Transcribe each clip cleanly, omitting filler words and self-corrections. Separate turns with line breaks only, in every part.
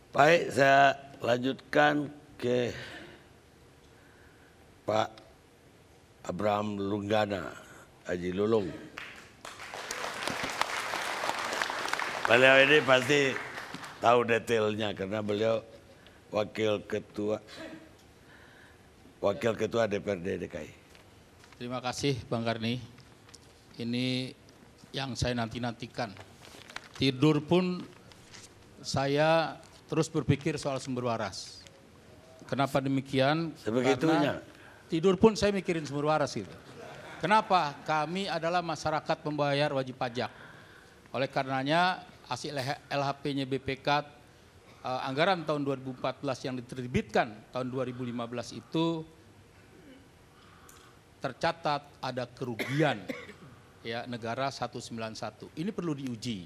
Baik, saya lanjutkan ke Pak Abraham Lunggana Haji Lulung. Beliau ini pasti tahu detailnya karena beliau wakil ketua DPRD DKI.
Terima kasih Bang Karni. Ini yang saya nanti-nantikan. Tidur pun saya terus berpikir soal sumber waras. Kenapa demikian?
Sebegitunya.
Karena tidur pun saya mikirin sumber waras gitu. Kenapa? Kami adalah masyarakat pembayar wajib pajak. Oleh karenanya hasil LHP-nya BPK anggaran tahun 2014 yang diterbitkan tahun 2015 itu tercatat ada kerugian ya negara 191. Ini perlu diuji.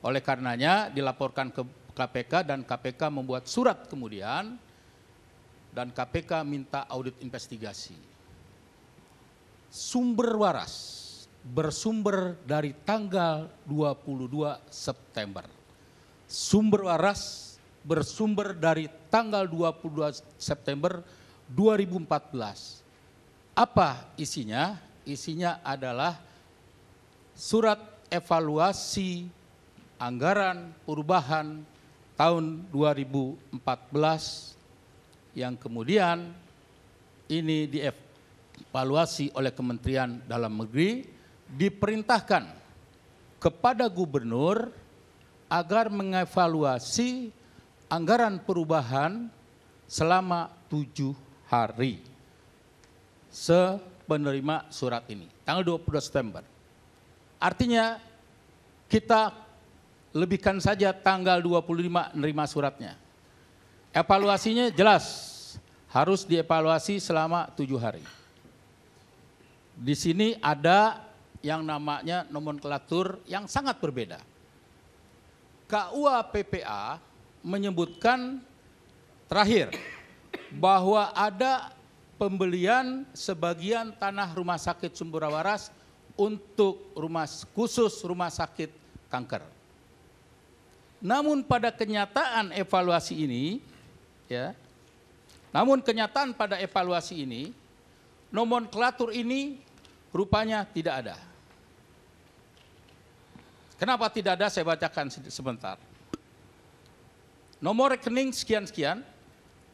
Oleh karenanya dilaporkan ke KPK dan KPK membuat surat kemudian dan KPK minta audit investigasi. Sumber waras bersumber dari tanggal 22 September. Sumber waras bersumber dari tanggal 22 September 2014. Apa isinya? Isinya adalah surat evaluasi anggaran perubahan tahun 2014 yang kemudian ini dievaluasi oleh Kementerian Dalam Negeri, diperintahkan kepada gubernur agar mengevaluasi anggaran perubahan selama 7 hari sepenerima surat ini, tanggal 22 September. Artinya kita lebihkan saja tanggal 25 menerima suratnya. Evaluasinya jelas, harus dievaluasi selama 7 hari. Di sini ada yang namanya nomenklatur yang sangat berbeda. KUA PPA menyebutkan terakhir bahwa ada pembelian sebagian tanah rumah sakit sumber waras untuk khusus rumah sakit kanker. Namun pada kenyataan evaluasi ini, nomenklatur ini rupanya tidak ada. Kenapa tidak ada? Saya bacakan sebentar. Nomor rekening sekian-sekian,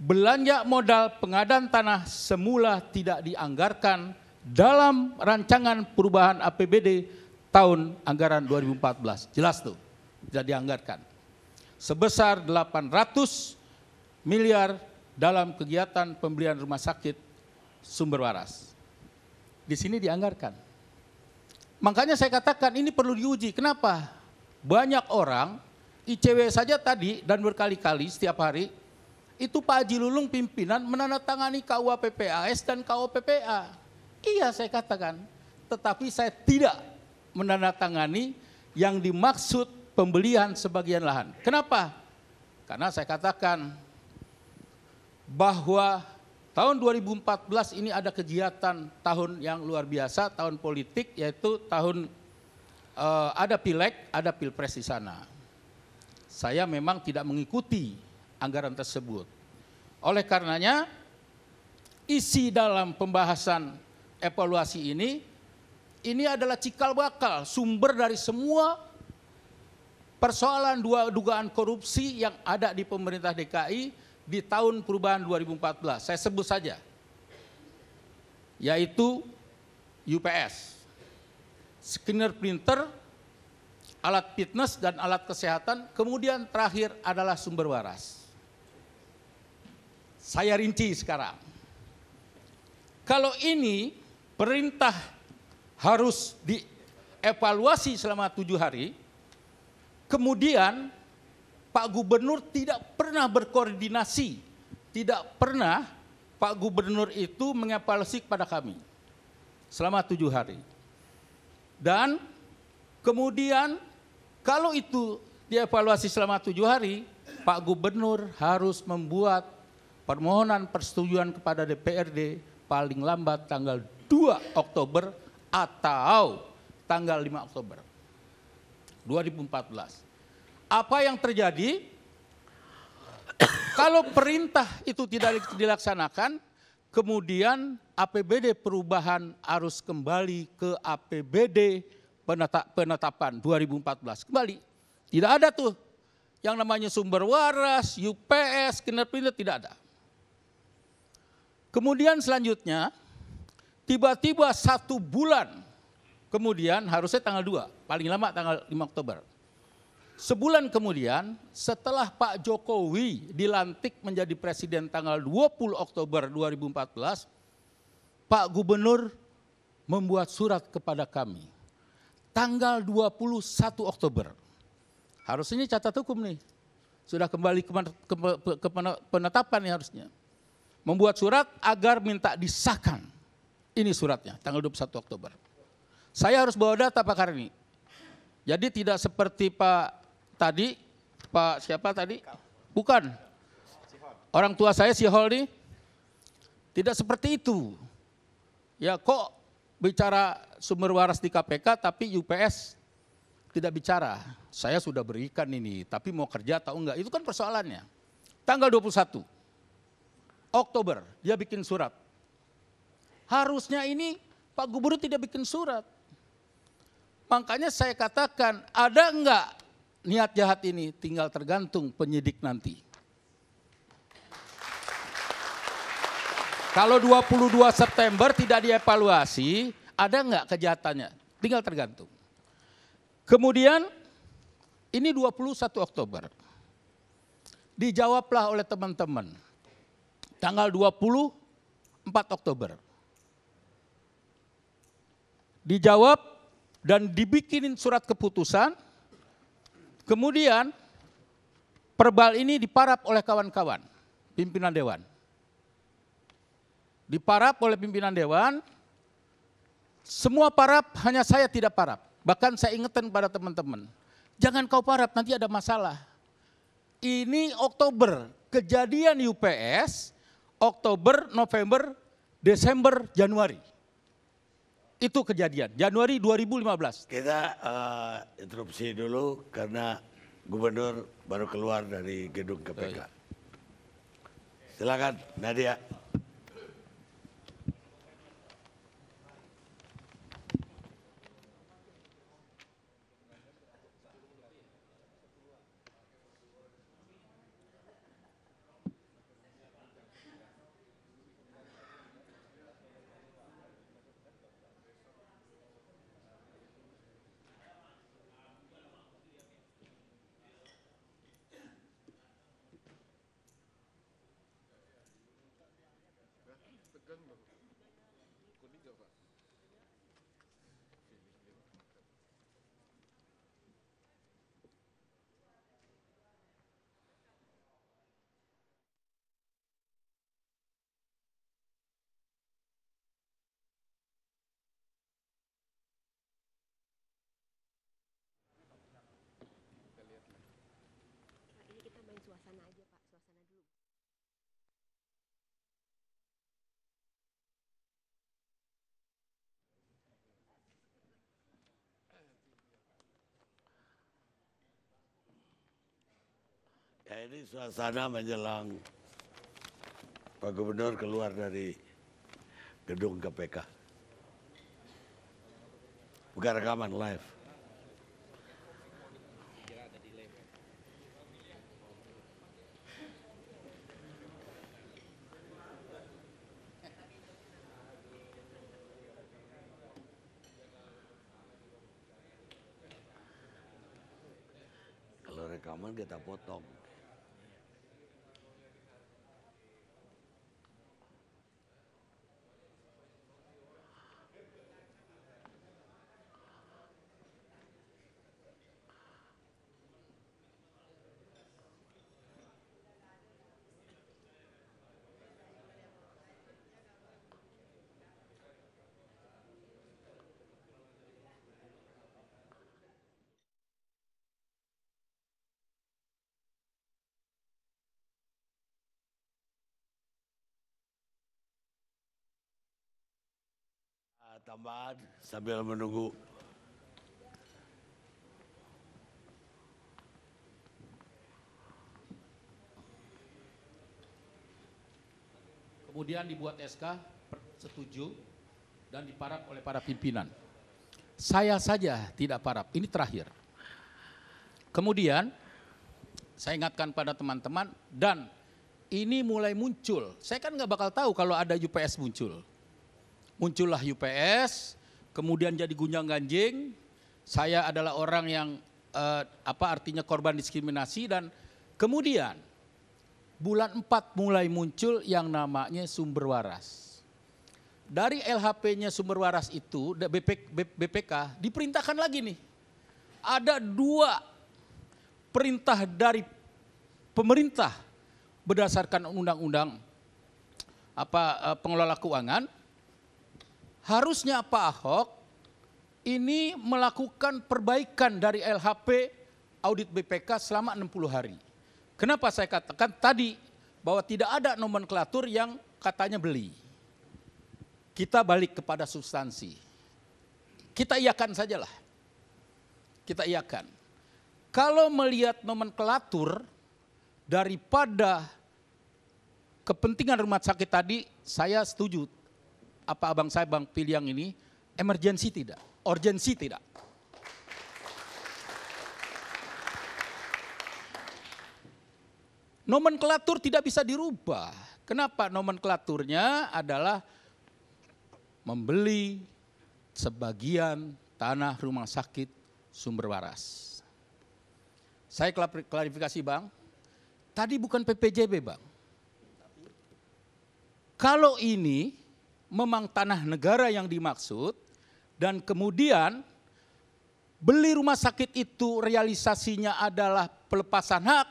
belanja modal pengadaan tanah semula tidak dianggarkan dalam rancangan perubahan APBD tahun anggaran 2014. Jelas tuh, tidak dianggarkan. Sebesar 800 miliar dalam kegiatan pembelian rumah sakit sumber waras. Di sini dianggarkan. Makanya saya katakan ini perlu diuji. Kenapa? Banyak orang, ICW saja tadi dan berkali-kali setiap hari, itu Pak Haji Lulung pimpinan menandatangani KUA PPAS dan KUA PPA. Iya saya katakan, tetapi saya tidak menandatangani yang dimaksud pembelian sebagian lahan. Kenapa? Karena saya katakan bahwa tahun 2014 ini ada kegiatan tahun yang luar biasa, tahun politik, yaitu tahun ada pileg, ada pilpres di sana. Saya memang tidak mengikuti anggaran tersebut. Oleh karenanya, isi dalam pembahasan evaluasi ini adalah cikal bakal, sumber dari semua persoalan dugaan korupsi yang ada di pemerintah DKI di tahun perubahan 2014, saya sebut saja, yaitu UPS, scanner printer, alat fitness dan alat kesehatan, kemudian terakhir adalah sumber waras. Saya rinci sekarang. Kalau ini perintah harus dievaluasi selama 7 hari, kemudian Pak Gubernur tidak pernah berkoordinasi, tidak pernah Pak Gubernur itu mengevaluasi kepada kami selama 7 hari. Dan kemudian kalau itu dievaluasi selama 7 hari, Pak Gubernur harus membuat permohonan persetujuan kepada DPRD paling lambat tanggal 2 Oktober atau tanggal 5 Oktober 2014. Apa yang terjadi? Kalau perintah itu tidak dilaksanakan, kemudian APBD perubahan harus kembali ke APBD penetapan 2014. Kembali. Tidak ada tuh yang namanya sumber waras, UPS, kinerja, tidak ada. Kemudian selanjutnya, tiba-tiba 1 bulan kemudian, harusnya tanggal 2, paling lama tanggal 5 Oktober. Sebulan kemudian, setelah Pak Jokowi dilantik menjadi presiden tanggal 20 Oktober 2014, Pak Gubernur membuat surat kepada kami. Tanggal 21 Oktober. Harusnya catat hukum nih. Sudah kembali ke penetapan nih harusnya. Membuat surat agar minta disahkan. Ini suratnya, tanggal 21 Oktober. Saya harus bawa data Pak Karni. Jadi tidak seperti Pak tadi, Pak siapa tadi? Bukan. Orang tua saya si Hol nih, tidak seperti itu. Ya kok bicara sumber waras di KPK tapi UPS tidak bicara. Saya sudah berikan ini, tapi mau kerja atau enggak, itu kan persoalannya. Tanggal 21 Oktober dia bikin surat. Harusnya ini Pak Gubernur tidak bikin surat. Makanya saya katakan ada enggak niat jahat ini, tinggal tergantung penyidik nanti. Kalau 22 September tidak dievaluasi, ada enggak kejahatannya? Tinggal tergantung. Kemudian ini 21 Oktober. Dijawablah oleh teman-teman. Tanggal 24 Oktober. Dijawab dan dibikinin surat keputusan. Kemudian perbal ini diparap oleh kawan-kawan, pimpinan dewan. Diparap oleh pimpinan dewan, semua parap, hanya saya tidak parap. Bahkan saya ingatkan pada teman-teman, jangan kau parap, nanti ada masalah. Ini Oktober, kejadian UPS, Oktober, November, Desember, Januari. Itu kejadian, Januari 2015.
Kita interupsi dulu karena gubernur baru keluar dari gedung KPK. Silakan Nadia.
Ini kita main suasana aja Pak, suasana dulu.
Ya ini suasana menjelang Pak Gubernur keluar dari gedung KPK. Bukan rekaman live. Kalau rekaman kita potong. Tambahan sambil menunggu
Kemudian dibuat SK setuju dan diparaf oleh para pimpinan. Saya saja tidak paraf, ini terakhir. Kemudian saya ingatkan pada teman-teman dan ini mulai muncul. Saya kan nggak bakal tahu kalau ada UPS muncul. Muncullah UPS, kemudian jadi gunjang-ganjing. Saya adalah orang yang artinya korban diskriminasi dan kemudian bulan 4 mulai muncul yang namanya sumber waras. Dari LHP-nya sumber waras itu BPK diperintahkan lagi nih. Ada 2 perintah dari pemerintah berdasarkan undang-undang pengelola keuangan. Harusnya Pak Ahok ini melakukan perbaikan dari LHP audit BPK selama 60 hari. Kenapa saya katakan tadi bahwa tidak ada nomenklatur yang katanya beli. Kita balik kepada substansi. Kita iakan sajalah. Kita iakan. Kalau melihat nomenklatur daripada kepentingan rumah sakit tadi, saya setuju. Apa abang saya Bang Piliang ini, emergensi tidak, urgensi tidak. Nomenklatur tidak bisa dirubah. Kenapa? Nomenklaturnya adalah membeli sebagian tanah rumah sakit sumber waras. Saya klarifikasi Bang, tadi bukan PPJB Bang. Kalau ini memang tanah negara yang dimaksud dan kemudian beli rumah sakit itu realisasinya adalah pelepasan hak,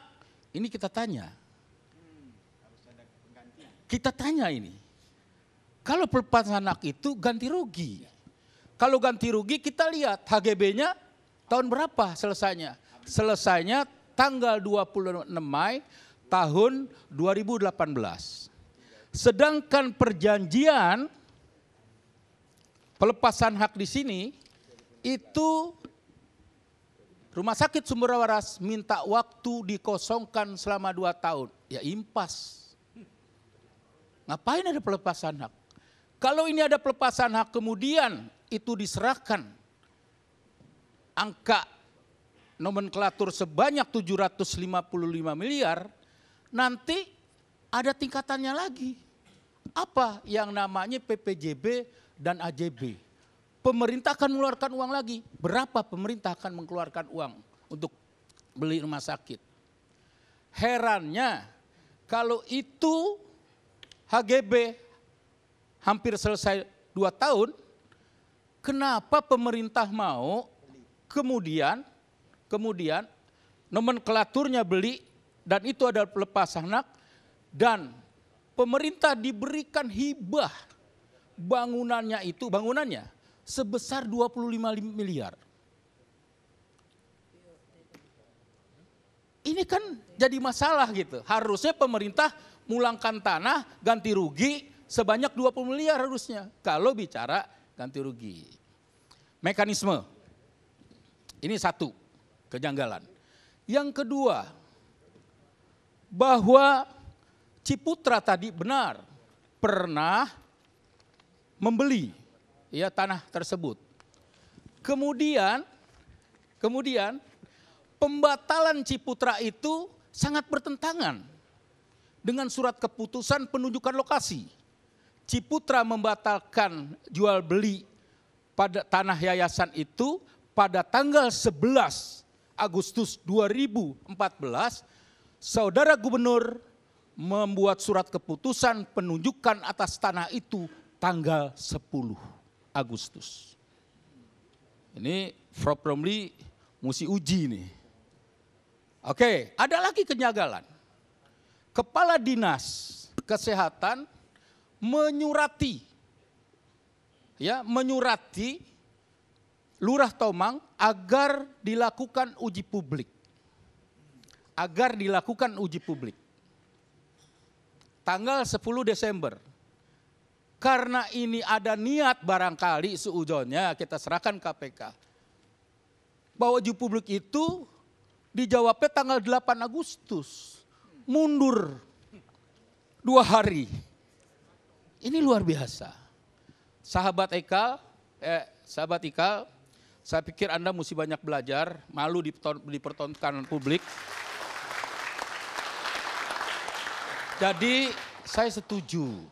ini kita tanya. Kita tanya ini. Kalau pelepasan hak itu ganti rugi. Kalau ganti rugi kita lihat HGB-nya tahun berapa selesainya? Selesainya tanggal 26 Mei tahun 2018. Sedangkan perjanjian pelepasan hak di sini itu rumah sakit sumber waras minta waktu dikosongkan selama 2 tahun. Ya impas. Ngapain ada pelepasan hak? Kalau ini ada pelepasan hak kemudian itu diserahkan angka nomenklatur sebanyak 755 miliar, nanti ada tingkatannya lagi. Apa yang namanya PPJB dan AJB. Pemerintah akan mengeluarkan uang lagi. Berapa pemerintah akan mengeluarkan uang untuk beli rumah sakit? Herannya kalau itu HGB hampir selesai 2 tahun, kenapa pemerintah mau kemudian nomenklaturnya beli dan itu adalah pelepasan hak dan pemerintah diberikan hibah bangunannya sebesar 25 miliar. Ini kan jadi masalah gitu. Harusnya pemerintah mulangkan tanah ganti rugi sebanyak 20 miliar harusnya kalau bicara ganti rugi. Mekanisme. Ini satu kejanggalan. Yang kedua, bahwa Ciputra tadi benar pernah membeli ya tanah tersebut. Kemudian pembatalan Ciputra itu sangat bertentangan dengan surat keputusan penunjukan lokasi. Ciputra membatalkan jual beli pada tanah yayasan itu pada tanggal 11 Agustus 2014, Saudara Gubernur membuat surat keputusan penunjukan atas tanah itu tanggal 10 Agustus. Ini Propramli mesti uji nih. Oke, ada lagi kejanggalan. Kepala Dinas Kesehatan menyurati Lurah Tomang agar dilakukan uji publik. Tanggal 10 Desember. Karena ini ada niat barangkali seujonnya kita serahkan KPK. Bahwa uji publik itu dijawabnya tanggal 8 Agustus. Mundur 2 hari. Ini luar biasa. Sahabat Ikal, saya pikir Anda mesti banyak belajar, malu dipertontonkan publik. Jadi saya setuju,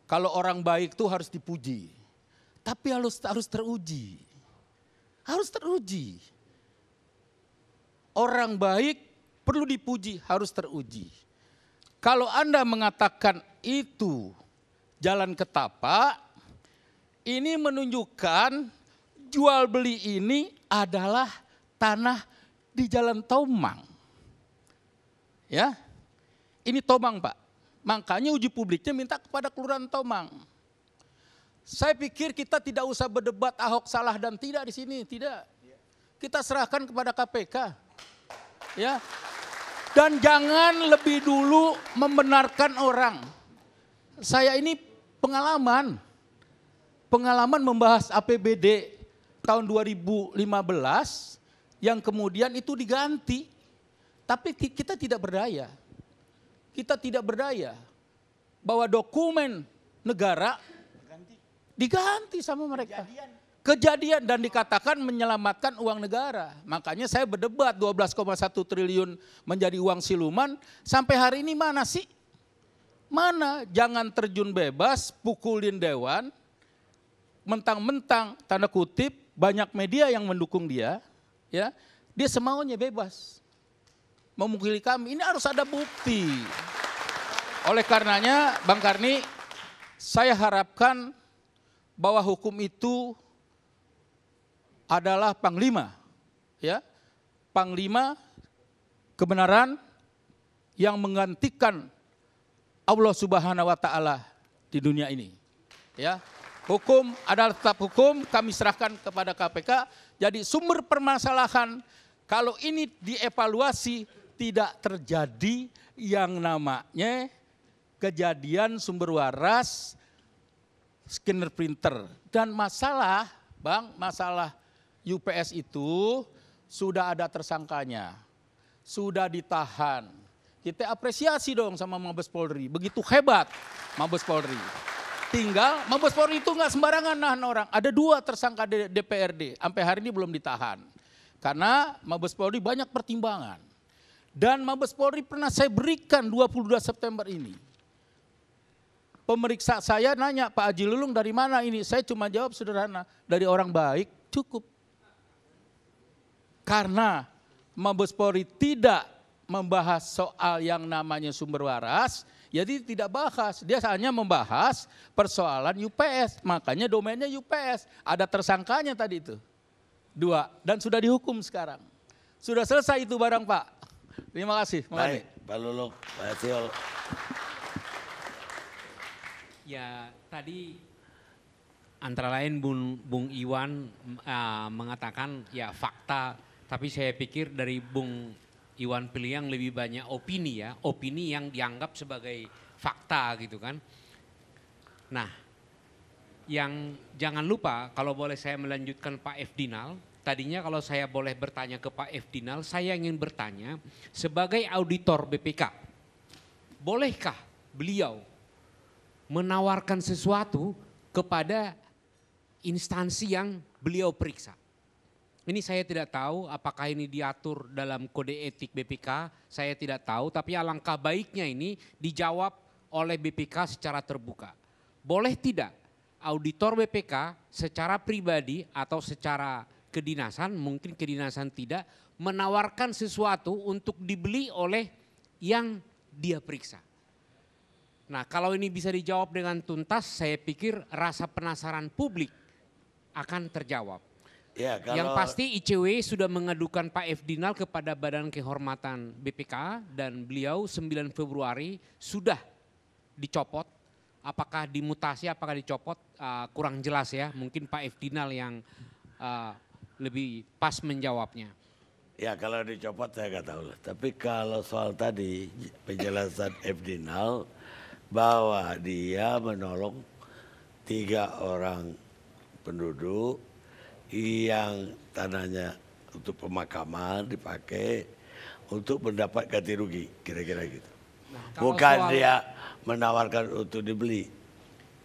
kalau orang baik itu harus dipuji, tapi harus teruji. Harus teruji. Orang baik perlu dipuji, harus teruji. Kalau Anda mengatakan itu jalan ke tapak, ini menunjukkan jual beli ini adalah tanah di Jalan Tomang. Ya, ini Tomang Pak. Makanya uji publiknya minta kepada Kelurahan Tomang. Saya pikir kita tidak usah berdebat Ahok salah dan tidak di sini, tidak. Kita serahkan kepada KPK. Ya. Dan jangan lebih dulu membenarkan orang. Saya ini pengalaman membahas APBD tahun 2015 yang kemudian itu diganti. Tapi kita tidak berdaya. Kita tidak berdaya bahwa dokumen negara diganti sama mereka. Kejadian dan dikatakan menyelamatkan uang negara. Makanya saya berdebat 12,1 triliun menjadi uang siluman. Sampai hari ini mana sih? Mana? Jangan terjun bebas, pukulin dewan. Mentang-mentang tanda kutip banyak media yang mendukung dia. Ya, dia semaunya bebas. Memukuli kami, ini harus ada bukti. Oleh karenanya Bang Karni, saya harapkan bahwa hukum itu adalah panglima, ya, panglima kebenaran yang menggantikan Allah Subhanahu wa taala di dunia ini. Ya. Hukum adalah tetap hukum, kami serahkan kepada KPK. Jadi sumber permasalahan kalau ini dievaluasi tidak terjadi yang namanya kejadian sumber waras scanner printer. Dan masalah, Bang, masalah UPS itu sudah ada tersangkanya, sudah ditahan. Kita apresiasi dong sama Mabes Polri, begitu hebat Mabes Polri. Tinggal Mabes Polri itu nggak sembarangan nahan orang. Ada 2 tersangka DPRD, sampai hari ini belum ditahan. Karena Mabes Polri banyak pertimbangan. Dan Mabes Polri pernah saya berikan 22 September ini. Pemeriksa saya nanya, Pak Haji Lulung dari mana ini? Saya cuma jawab sederhana, dari orang baik cukup. Karena Mabes Polri tidak membahas soal yang namanya sumber waras, jadi tidak bahas. Dia hanya membahas persoalan UPS, makanya domainnya UPS. Ada tersangkanya tadi itu, 2, dan sudah dihukum sekarang. Sudah selesai itu barang Pak. Terima kasih.
Baik, Pak Lulung, Pak Siol.
Ya tadi antara lain Bung Iwan mengatakan ya fakta, tapi saya pikir dari Bung Iwan Piliang lebih banyak opini ya, opini yang dianggap sebagai fakta gitu kan. Nah yang jangan lupa kalau boleh saya melanjutkan Pak F. Dinal, tadinya kalau saya boleh bertanya ke Pak F. Dinal, saya ingin bertanya sebagai auditor BPK, bolehkah beliau menawarkan sesuatu kepada instansi yang beliau periksa? Ini saya tidak tahu apakah ini diatur dalam kode etik BPK, saya tidak tahu, tapi alangkah baiknya ini dijawab oleh BPK secara terbuka. Boleh tidak auditor BPK secara pribadi atau secara kedinasan, mungkin kedinasan tidak, menawarkan sesuatu untuk dibeli oleh yang dia periksa? Nah kalau ini bisa dijawab dengan tuntas, saya pikir rasa penasaran publik akan terjawab.
Ya, kalau...
Yang pasti ICW sudah mengadukan Pak F. Dinal kepada Badan Kehormatan BPK dan beliau 9 Februari sudah dicopot. Apakah dimutasi, apakah dicopot, kurang jelas ya. Mungkin Pak F. Dinal yang lebih pas menjawabnya.
Ya kalau dicopot saya nggak tahu lah. Tapi kalau soal tadi penjelasan F. Dinal bahwa dia menolong 3 orang penduduk yang tanahnya untuk pemakaman dipakai untuk mendapat ganti rugi, kira-kira gitu.
Nah,
bukan dia menawarkan untuk dibeli.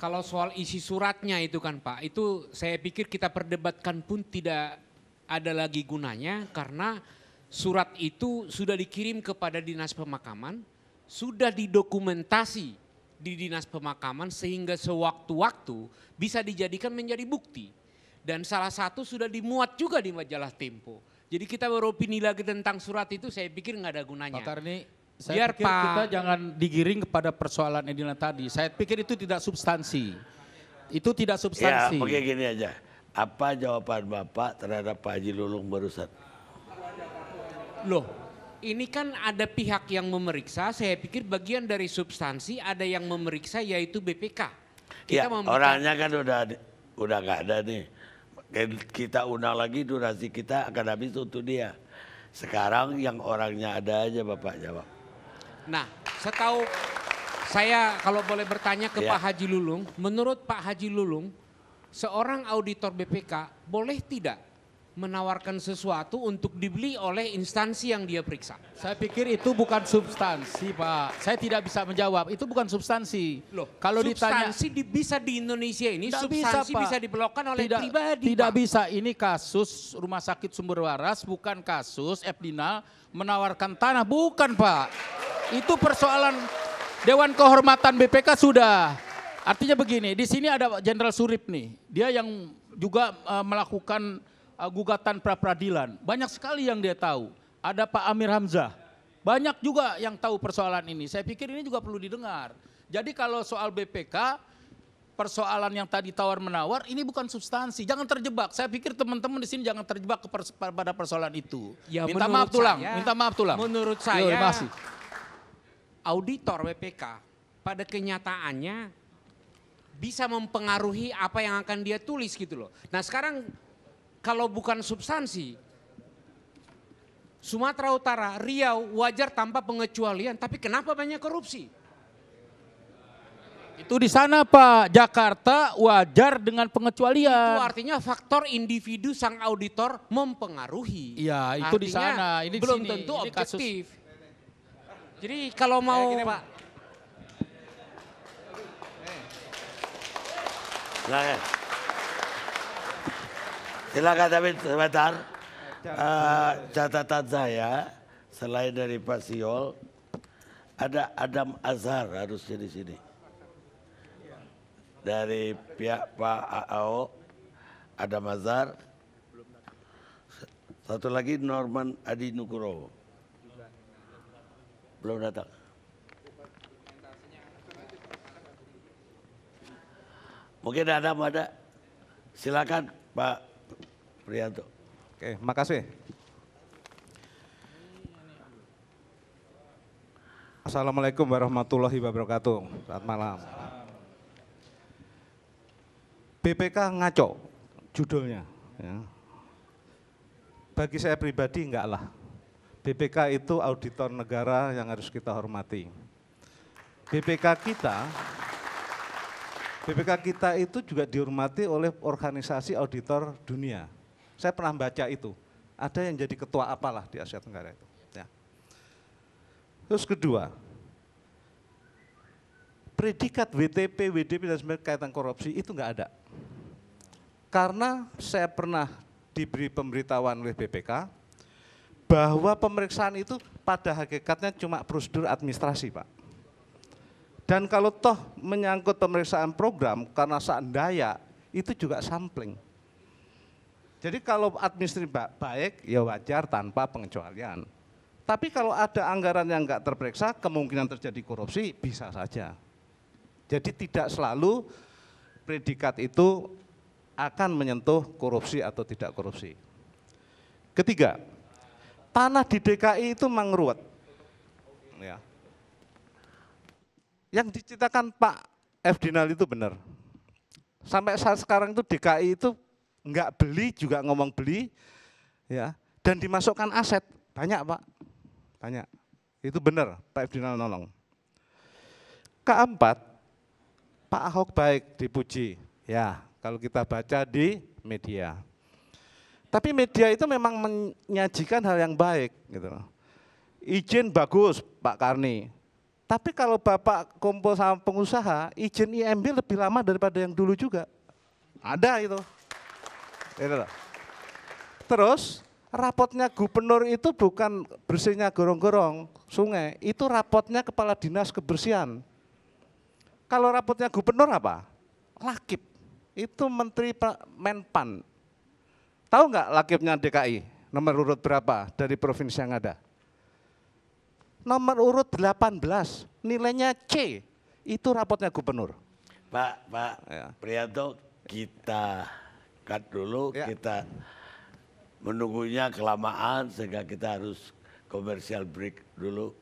Kalau soal isi suratnya itu kan Pak, itu saya pikir kita perdebatkan pun tidak ada lagi gunanya karena surat itu sudah dikirim kepada dinas pemakaman, sudah didokumentasi di dinas pemakaman sehingga sewaktu-waktu bisa dijadikan menjadi bukti. Dan salah satu sudah dimuat juga di majalah Tempo. Jadi kita beropini lagi tentang surat itu saya pikir nggak ada gunanya.
Pak Karni, saya pikir kita jangan digiring kepada persoalan Edina tadi. Saya pikir itu tidak substansi. Itu tidak
Ya,
substansi.
pakai gini aja. Apa jawaban Bapak terhadap Pak Haji Lulung barusan?
Loh, ini kan ada pihak yang memeriksa, saya pikir bagian dari substansi ada yang memeriksa yaitu BPK.
Ya, orangnya kan udah nggak ada nih. Kita undang lagi durasi kita akan habis untuk dia. Sekarang yang orangnya ada aja Bapak jawab.
Nah, setahu saya kalau boleh bertanya ke
Ya.
Pak Haji Lulung, menurut Pak Haji Lulung, seorang auditor BPK boleh tidak menawarkan sesuatu untuk dibeli oleh instansi yang dia periksa?
Saya pikir itu bukan substansi, Pak. Saya tidak bisa menjawab. Itu bukan substansi.
Loh,
kalau ditanya
substansi bisa di Indonesia ini,
tidak
substansi
Pak.
bisa dibelokkan oleh
tidak,
pribadi,
Tidak
Pak.
bisa. Ini kasus Rumah Sakit Sumber Waras, bukan kasus Epdinal menawarkan tanah, bukan Pak. Itu persoalan Dewan Kehormatan BPK sudah. Artinya begini, di sini ada Jenderal Surip nih. Dia yang juga melakukan gugatan pra-peradilan. Banyak sekali yang dia tahu. Ada Pak Amir Hamzah. Banyak juga yang tahu persoalan ini. Saya pikir ini juga perlu didengar. Jadi kalau soal BPK, persoalan yang tadi tawar-menawar, ini bukan substansi. Jangan terjebak. Saya pikir teman-teman di sini jangan terjebak pada persoalan itu.
Ya,
minta maaf tulang.
saya-
Minta maaf tulang.
Menurut
Yo,
saya,
terima kasih.
auditor BPK pada kenyataannya bisa mempengaruhi apa yang akan dia tulis gitu loh. Nah sekarang kalau bukan substansi, Sumatera Utara, Riau wajar tanpa pengecualian, tapi kenapa banyak korupsi?
Itu di sana Pak, Jakarta wajar dengan
Itu
pengecualian.
artinya faktor individu sang auditor mempengaruhi.
Iya, itu di
Artinya
sana, ini di
belum
sini.
tentu
Ini kasus.
objektif. Jadi kalau mau
Silakan. Silakan tapi sebentar. Catatan saya selain dari Pak Siol, ada Adam Azhar harusnya di sini. Dari pihak Pak AO, Adam Azhar. Satu lagi Norman Adi Nugroho. Belum datang. Mungkin ada. Silakan Pak Prianto.
Oke, makasih. Assalamualaikum warahmatullahi wabarakatuh. Selamat malam. BPK ngaco judulnya. Ya. Bagi saya pribadi enggak lah. BPK itu auditor negara yang harus kita hormati. BPK kita itu juga dihormati oleh organisasi auditor dunia. Saya pernah baca itu, ada yang jadi ketua apalah di Asia Tenggara itu. Ya. Terus kedua, predikat WTP, WDP dan sebagainya kaitan korupsi itu enggak ada. Karena saya pernah diberi pemberitahuan oleh BPK bahwa pemeriksaan itu pada hakikatnya cuma prosedur administrasi, Pak. Dan kalau toh menyangkut pemeriksaan program karena seandainya itu juga sampling. Jadi kalau administrasi baik ya wajar tanpa pengecualian. Tapi kalau ada anggaran yang enggak terperiksa kemungkinan terjadi korupsi bisa saja. Jadi tidak selalu predikat itu akan menyentuh korupsi atau tidak korupsi. Ketiga, tanah di DKI itu mangruwet. Ya. Yang diceritakan Pak Efdinal itu benar. Sampai saat sekarang itu DKI itu enggak beli juga ngomong beli, ya, dan dimasukkan aset banyak Pak, banyak. Itu benar Pak Efdinal nolong. Keempat, Pak Ahok baik dipuji, ya kalau kita baca di media. Tapi media itu memang menyajikan hal yang baik, gitu. Izin bagus Pak Karni. Tapi kalau Bapak kumpul sama pengusaha, izin IMB lebih lama daripada yang dulu juga. Ada itu. Itu loh. Terus rapotnya gubernur itu bukan bersihnya gorong-gorong sungai, itu rapotnya kepala dinas kebersihan. Kalau rapotnya gubernur apa? Lakip. Itu Menteri Menpan. Tahu nggak lakipnya DKI? Nomor urut berapa dari provinsi yang ada? Nomor urut 18, nilainya C. Itu rapotnya gubernur.
Pak
Ya.
Prianto, kita cut dulu,
Ya.
kita menunggunya kelamaan sehingga kita harus komersial break dulu.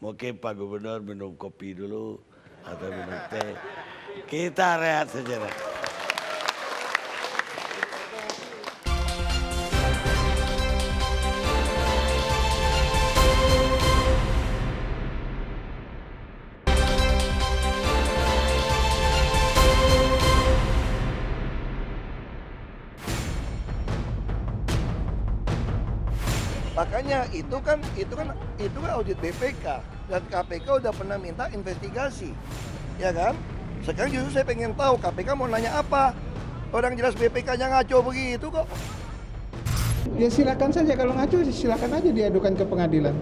Mungkin Pak Gubernur minum kopi dulu atau minum teh. Kita rehat sejenak.
Makanya itu kan audit BPK dan KPK udah pernah minta investigasi, ya kan? Sekarang justru saya pengen tahu KPK mau nanya apa? Orang jelas BPK-nya ngaco begitu kok.
Ya silakan saja, kalau ngaco silakan aja diadukan ke pengadilan.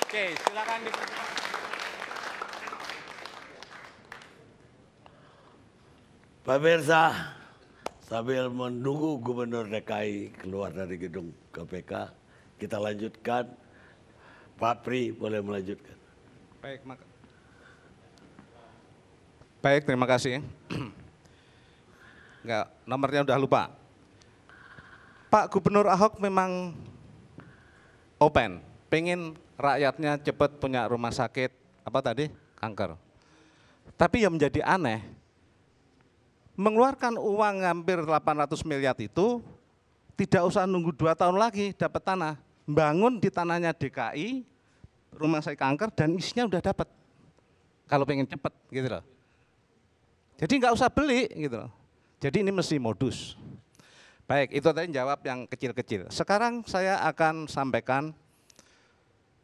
Oke, silakan
Pemirsa, sambil menunggu Gubernur DKI keluar dari gedung KPK, kita lanjutkan. Pak Pri boleh melanjutkan.
Baik, terima kasih. Enggak, nomornya udah lupa. Pak Gubernur Ahok memang open, pengen rakyatnya cepat punya rumah sakit, apa tadi? Kanker. Tapi yang menjadi aneh, mengeluarkan uang hampir 800 miliar itu tidak usah nunggu 2 tahun lagi dapat tanah. Bangun di tanahnya DKI, rumah sakit kanker dan isinya udah dapat. Kalau pengen cepat gitu loh. Jadi nggak usah beli gitu loh. Jadi ini mesti modus. Baik, itu tadi jawab yang kecil-kecil. Sekarang saya akan sampaikan,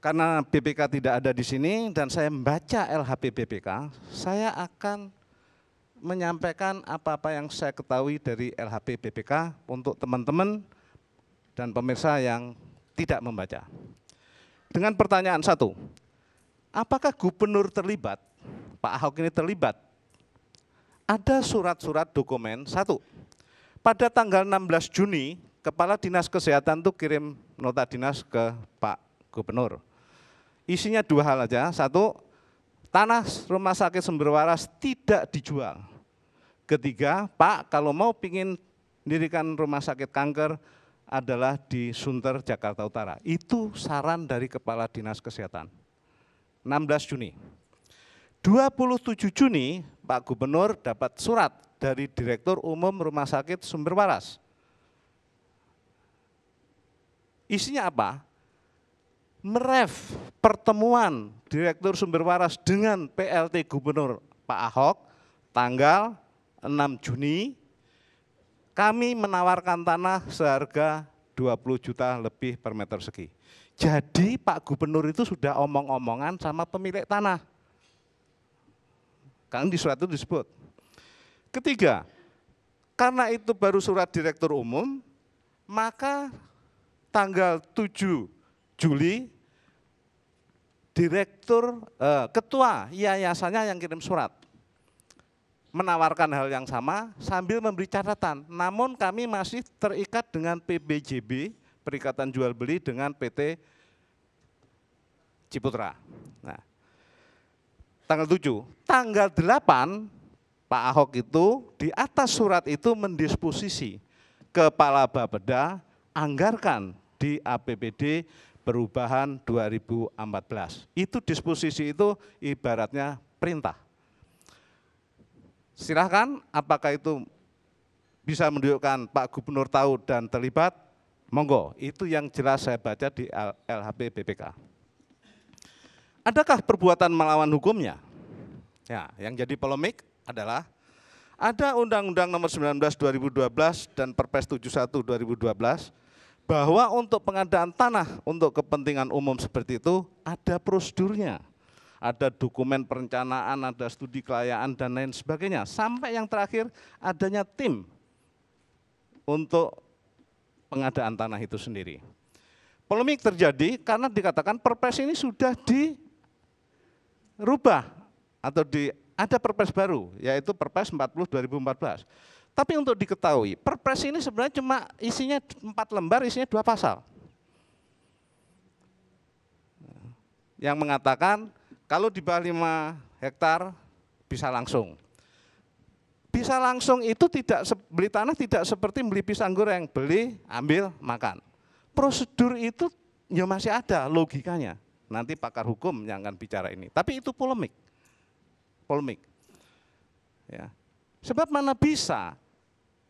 karena BPK tidak ada di sini dan saya membaca LHP BPK, saya akan menyampaikan apa-apa yang saya ketahui dari LHP BPK untuk teman-teman dan pemirsa yang tidak membaca. Dengan pertanyaan satu, apakah gubernur terlibat? Pak Ahok ini terlibat? Ada surat-surat dokumen, satu, pada tanggal 16 Juni, Kepala Dinas Kesehatan itu kirim nota dinas ke Pak Gubernur. Isinya 2 hal aja, satu, tanah rumah sakit Sumber Waras tidak dijual. Ketiga, Pak kalau mau pingin mendirikan rumah sakit kanker adalah di Sunter, Jakarta Utara. Itu saran dari Kepala Dinas Kesehatan. 16 Juni. 27 Juni, Pak Gubernur dapat surat dari Direktur Umum Rumah Sakit Sumber Waras. Isinya apa? Meref pertemuan Direktur Sumber Waras dengan PLT Gubernur Pak Ahok tanggal 6 Juni, kami menawarkan tanah seharga 20 juta lebih per meter persegi. Jadi Pak Gubernur itu sudah omong-omongan sama pemilik tanah. Kan di surat itu disebut. Ketiga, karena itu baru surat Direktur Umum, maka tanggal 7 Juli, Ketua yayasannya yang kirim surat. Menawarkan hal yang sama sambil memberi catatan. Namun kami masih terikat dengan PBJB, Perikatan Jual Beli dengan PT Ciputra. Nah, tanggal 7, tanggal 8 Pak Ahok itu di atas surat itu mendisposisi Kepala Bapeda anggarkan di APBD perubahan 2014. Itu disposisi itu ibaratnya perintah. Silahkan apakah itu bisa menunjukkan Pak Gubernur tahu dan terlibat, monggo. Itu yang jelas saya baca di LHP BPK. Adakah perbuatan melawan hukumnya? Ya, yang jadi polemik adalah Ada Undang-Undang Nomor 19 2012 dan Perpres 71 2012 bahwa untuk pengadaan tanah untuk kepentingan umum seperti itu ada prosedurnya. Ada dokumen perencanaan, ada studi kelayakan dan lain sebagainya. Sampai yang terakhir adanya tim untuk pengadaan tanah itu sendiri. Polemik terjadi karena dikatakan Perpres ini sudah dirubah atau ada Perpres baru, yaitu Perpres 40 2014. Tapi untuk diketahui, Perpres ini sebenarnya cuma isinya 4 lembar, isinya 2 pasal. Yang mengatakan kalau di bawah 5 hektar bisa langsung. Bisa langsung itu tidak beli tanah tidak seperti beli pisang goreng, beli, ambil, makan. Prosedur itu ya masih ada logikanya. Nanti pakar hukum yang akan bicara ini. Tapi itu polemik. Ya. Sebab mana bisa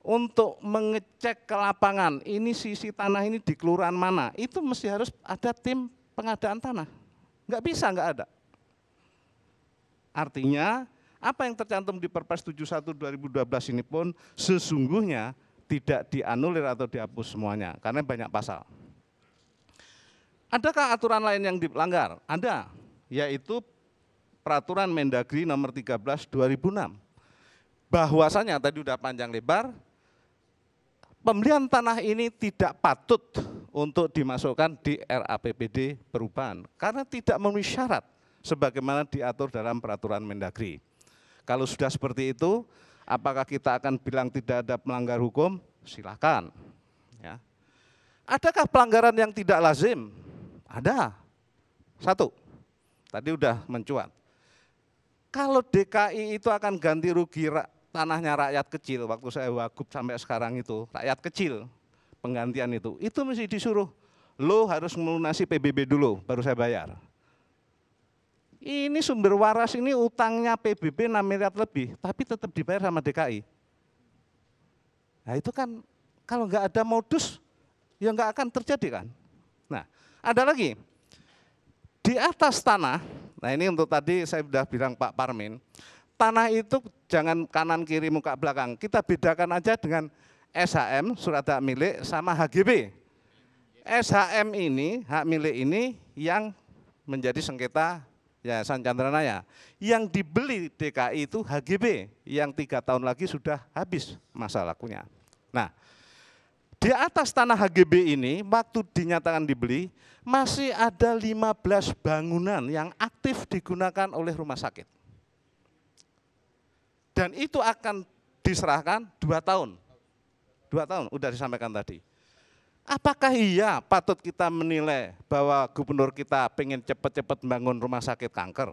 untuk mengecek ke lapangan ini sisi tanah ini di kelurahan mana, itu mesti harus ada tim pengadaan tanah. Enggak bisa, enggak ada. Artinya apa yang tercantum di Perpres 71 2012 ini pun sesungguhnya tidak dianulir atau dihapus semuanya karena banyak pasal. Adakah aturan lain yang dilanggar? Ada, yaitu Peraturan Mendagri Nomor 13 2006. Bahwasanya tadi sudah panjang lebar, pembelian tanah ini tidak patut untuk dimasukkan di RAPBD perubahan karena tidak memenuhi syarat sebagaimana diatur dalam Peraturan Mendagri. Kalau sudah seperti itu, apakah kita akan bilang tidak ada pelanggar hukum? Silakan. Ya. Adakah pelanggaran yang tidak lazim? Ada. 1, tadi sudah mencuat. Kalau DKI itu akan ganti rugi tanahnya rakyat kecil, waktu saya wagub sampai sekarang itu, rakyat kecil penggantian itu mesti disuruh, lo harus melunasi PBB dulu, baru saya bayar. Ini sumber waras ini utangnya PBB 6 miliar lebih, tapi tetap dibayar sama DKI. Nah itu kan kalau nggak ada modus, ya nggak akan terjadi kan. Nah ada lagi, di atas tanah, nah ini untuk tadi saya sudah bilang Pak Parmin, tanah itu jangan kanan kiri muka belakang, kita bedakan aja dengan SHM, surat hak milik, sama HGB. SHM ini, hak milik ini yang menjadi sengketa Yayasan Chandranaya. Yang dibeli DKI itu HGB, yang 3 tahun lagi sudah habis masa lakunya. Nah, di atas tanah HGB ini, waktu dinyatakan dibeli, masih ada 15 bangunan yang aktif digunakan oleh rumah sakit. Dan itu akan diserahkan 2 tahun. 2 tahun, udah disampaikan tadi. Apakah iya patut kita menilai bahwa gubernur kita pengen cepat-cepat membangun rumah sakit kanker?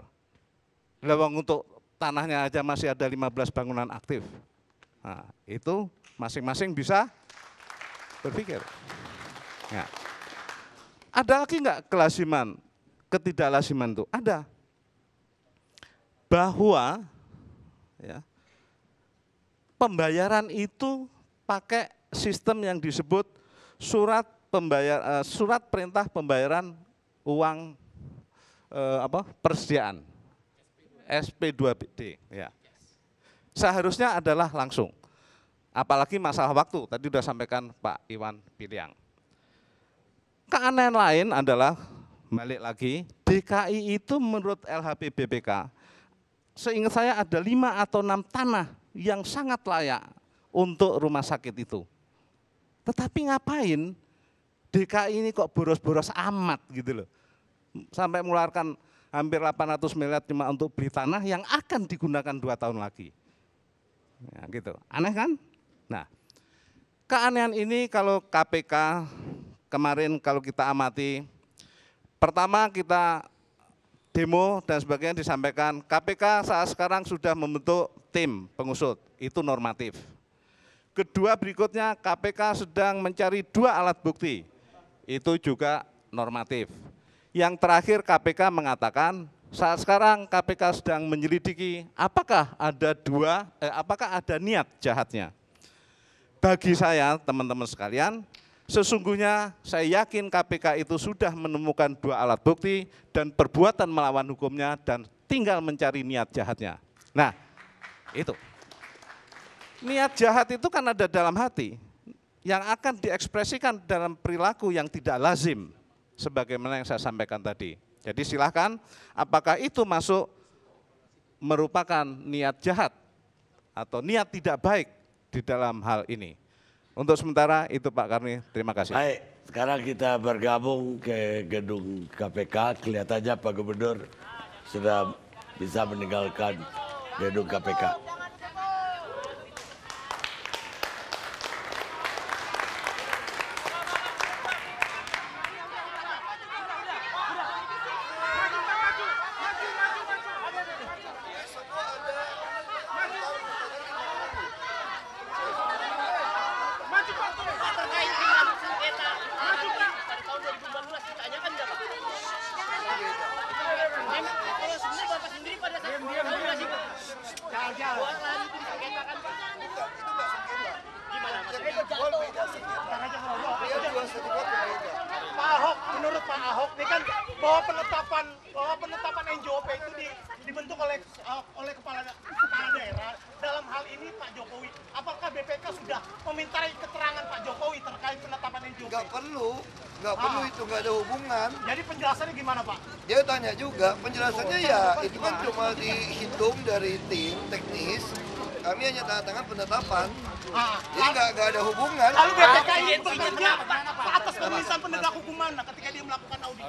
Lewang untuk tanahnya aja masih ada 15 bangunan aktif. Nah, itu masing-masing bisa berpikir. Ya. Ada lagi enggak kelasiman, ketidaklasiman itu? Ada. Bahwa ya, pembayaran itu pakai sistem yang disebut surat perintah pembayaran uang persediaan SP2D ya. Seharusnya adalah langsung. Apalagi masalah waktu, tadi sudah sampaikan Pak Iwan Piliang. Keanehan lain adalah, balik lagi, DKI itu menurut LHP BPK, seingat saya ada 5 atau 6 tanah yang sangat layak untuk rumah sakit itu. Tetapi ngapain DKI ini kok boros-boros amat gitu loh. Sampai mengeluarkan hampir 800 miliar cuma untuk beli tanah yang akan digunakan 2 tahun lagi. Ya, gitu. Aneh kan? Nah, keanehan ini kalau KPK kemarin kalau kita amati, pertama kita demo dan sebagainya disampaikan, KPK saat sekarang sudah membentuk tim pengusut, itu normatif. Kedua berikutnya KPK sedang mencari 2 alat bukti, itu juga normatif. Yang terakhir KPK mengatakan saat sekarang KPK sedang menyelidiki apakah ada niat jahatnya. Bagi saya teman-teman sekalian, sesungguhnya saya yakin KPK itu sudah menemukan 2 alat bukti dan perbuatan melawan hukumnya dan tinggal mencari niat jahatnya. Nah, itu. Niat jahat itu kan ada dalam hati, yang akan diekspresikan dalam perilaku yang tidak lazim, sebagaimana yang saya sampaikan tadi. Jadi silahkan, apakah itu masuk merupakan niat jahat atau niat tidak baik di dalam hal ini. Untuk sementara itu Pak Karni, terima kasih.
Baik, sekarang kita bergabung ke gedung KPK. Kelihatannya Pak Gubernur sudah bisa meninggalkan gedung KPK.
Pak Ahok, menurut Pak Ahok, ini kan bahwa penetapan NJOP itu dibentuk oleh kepala daerah. Dalam hal ini Pak Jokowi, apakah BPK sudah memintai keterangan Pak Jokowi terkait penetapan NJOP?
Nggak perlu itu, nggak ada hubungan.
Jadi penjelasannya gimana Pak?
Dia tanya juga, penjelasannya ya itu kan cuma dihitung dari tim teknis. Kami hanya tanda tangan penetapan. Jadi nggak ada hubungan.
Lalu BPK ini bekerja atas permintaan penegak hukum mana ketika dia melakukan audit?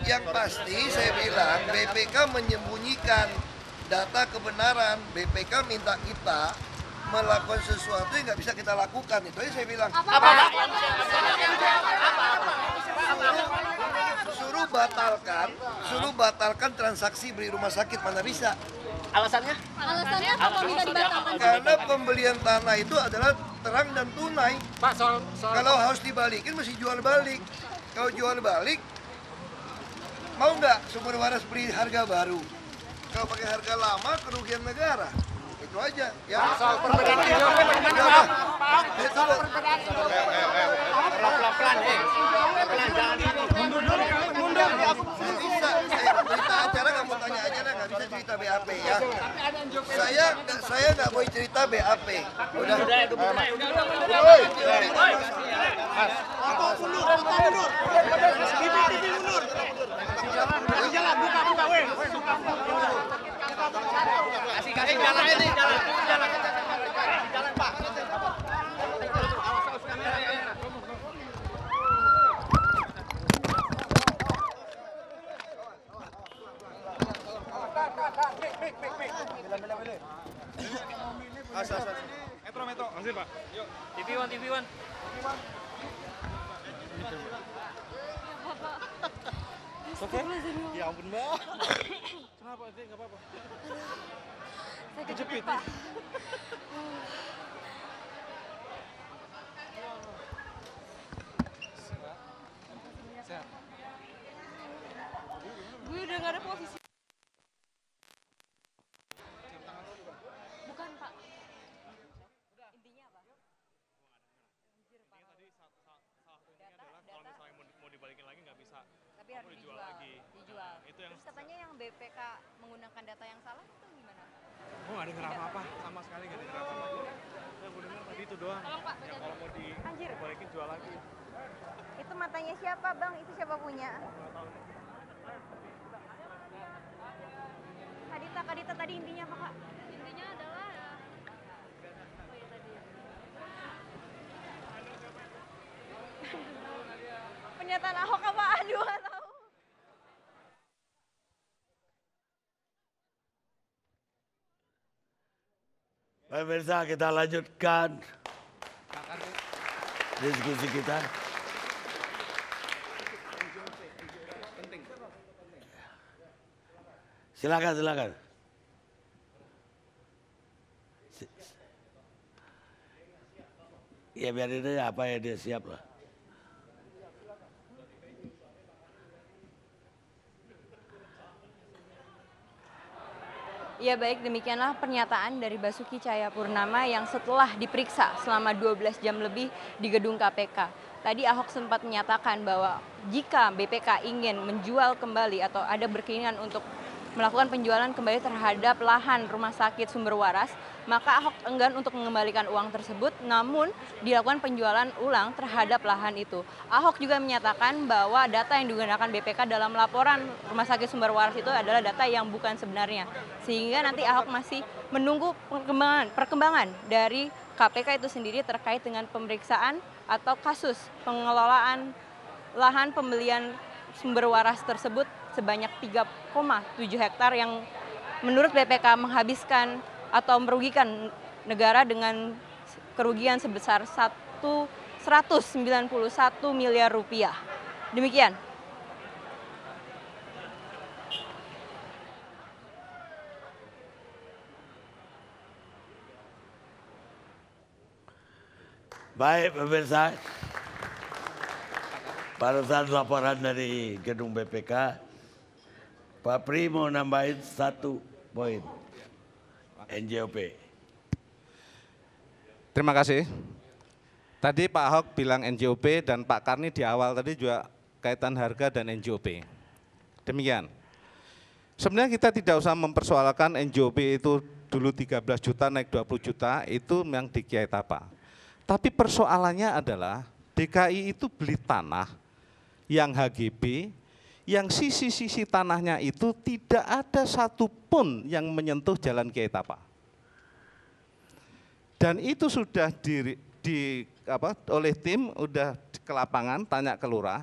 Yang pasti saya bilang BPK menyembunyikan data kebenaran. BPK minta kita melakukan sesuatu yang nggak bisa kita lakukan. Itu aja saya bilang. Suruh batalkan transaksi beli rumah sakit, mana bisa?
Alasannya apa bisa dibatalkan?
Karena pembelian tanah itu adalah terang dan tunai.
Pak,
Kalau harus dibalikin mesti jual balik. Kalau jual balik, mau nggak sumber waras beli harga baru? Kalau pakai harga lama, kerugian negara. Itu aja. Ya.
soal perbedaan NJOP bagaimana Pak? Pelan-pelan, mundur.
Bisa, cerita acara kamu tanya aja lah, nggak bisa cerita BAP ya. Saya nggak mau cerita BAP. Udah.
Mundur. TV mundur. Jalan, buka, weh. Kasih jalan ini, jalan Pak. Metro. Hasil Pak. Yuk. TV1. Oke? Ya ampun Mbak. Kenapa sih? Enggak apa-apa.
Saya kejepit Pak.
Sehat.
Gue udah gak ada posisi. Bukan Pak. Intinya apa? Anjir Pak.
Tadi salah satunya adalah kalau misalnya mau dibalikin lagi nggak bisa.
Tapi harus dijual.
Nah, itu yang
Terus katanya yang BPK menggunakan data yang salah itu gimana?
oh nggak denger apa-apa, sama sekali nggak denger apa-apa. Yang gue denger tadi itu doang.
Tolong, Pak,
Yang kalau mau dibalikin jual lagi.
Itu matanya siapa Bang? Itu siapa punya? Kadita tadi intinya apa Kak? Intinya adalah oh ya tadi. Pernyataan Ahok apa? Aduh nggak tahu.
Pemirsa, kita lanjutkan diskusi kita. Silakan. Ya biarin aja apa yang dia siap lah.
Ya baik, demikianlah pernyataan dari Basuki Cahayapurnama yang setelah diperiksa selama 12 jam lebih di gedung KPK. Tadi Ahok sempat menyatakan bahwa jika BPK ingin menjual kembali atau ada berkeinginan untuk melakukan penjualan kembali terhadap lahan rumah sakit Sumber Waras, maka Ahok enggan untuk mengembalikan uang tersebut, namun dilakukan penjualan ulang terhadap lahan itu. Ahok juga menyatakan bahwa data yang digunakan BPK dalam laporan rumah sakit Sumber Waras itu adalah data yang bukan sebenarnya. Sehingga nanti Ahok masih menunggu perkembangan dari KPK itu sendiri terkait dengan pemeriksaan atau kasus pengelolaan lahan pembelian Sumber Waras tersebut sebanyak 3,7 hektar yang menurut BPK menghabiskan atau merugikan negara dengan kerugian sebesar 191 miliar rupiah. Demikian.
Baik pemirsa, pada saat laporan dari gedung BPK, Pak Pri mau nambahin 1 poin, NJOP.
Terima kasih. Tadi Pak Ahok bilang NJOP dan Pak Karni di awal tadi juga kaitan harga dan NJOP. Demikian. Sebenarnya kita tidak usah mempersoalkan NJOP itu dulu 13 juta naik 20 juta, itu memang di Kiai Tapa. Tapi persoalannya adalah DKI itu beli tanah yang HGB, yang sisi-sisi tanahnya itu tidak ada satupun yang menyentuh jalan Kiai Tapa. Dan itu sudah oleh tim, udah ke lapangan, tanya ke lurah,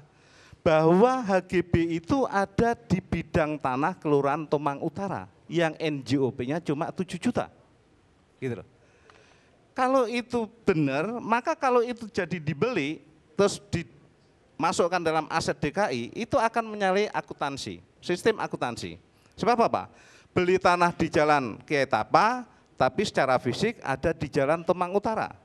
bahwa HGB itu ada di bidang tanah Kelurahan Tomang Utara, yang NJOP-nya cuma 7 juta. Gitu loh. Kalau itu benar, maka kalau itu jadi dibeli, terus dimasukkan dalam aset DKI, itu akan menyalahi akuntansi, sistem akuntansi. Sebab apa? Beli tanah di jalan Kiai Tapa, tapi secara fisik ada di jalan Tomang Utara.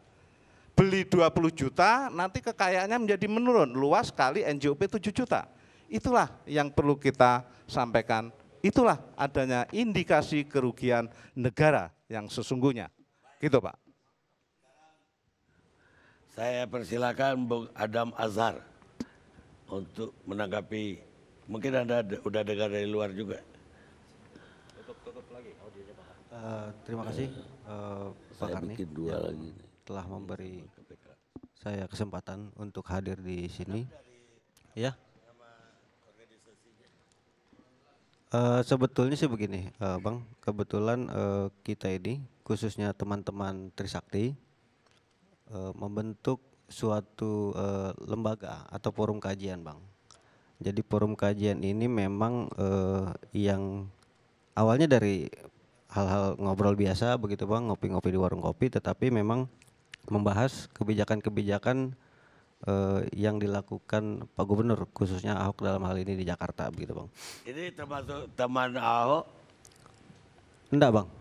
Beli 20 juta, nanti kekayaannya menjadi menurun, luas kali NJOP 7 juta. Itulah yang perlu kita sampaikan, itulah adanya indikasi kerugian negara yang sesungguhnya. Gitu Pak.
Saya persilakan Bung Adam Azhar untuk menanggapi, mungkin Anda udah dengar dari luar juga.
Terima kasih Pak Karni telah memberi saya kesempatan untuk hadir di sini. Ya. Sebetulnya sih begini, Bang, kebetulan kita ini khususnya teman-teman Trisakti membentuk suatu lembaga atau forum kajian, Bang. Jadi forum kajian ini memang yang awalnya dari hal-hal ngobrol biasa begitu, Bang, ngopi-ngopi di warung kopi, tetapi memang membahas kebijakan-kebijakan yang dilakukan Pak Gubernur, khususnya Ahok dalam hal ini di Jakarta begitu, Bang.
Ini termasuk teman Ahok?
Enggak, Bang.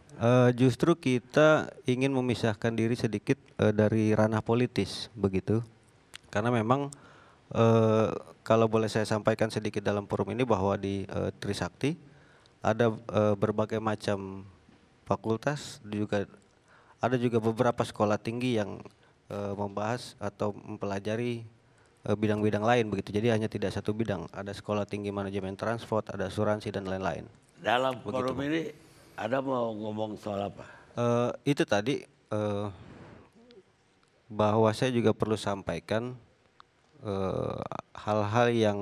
Justru kita ingin memisahkan diri sedikit dari ranah politis begitu, karena memang kalau boleh saya sampaikan sedikit dalam forum ini bahwa di Trisakti ada berbagai macam fakultas, juga ada juga beberapa sekolah tinggi yang membahas atau mempelajari bidang-bidang lain begitu. Jadi hanya tidak satu bidang, ada sekolah tinggi manajemen transport, ada asuransi dan lain-lain.
Dalam forum ini ada mau ngomong soal apa?
Itu tadi bahwa saya juga perlu sampaikan hal-hal yang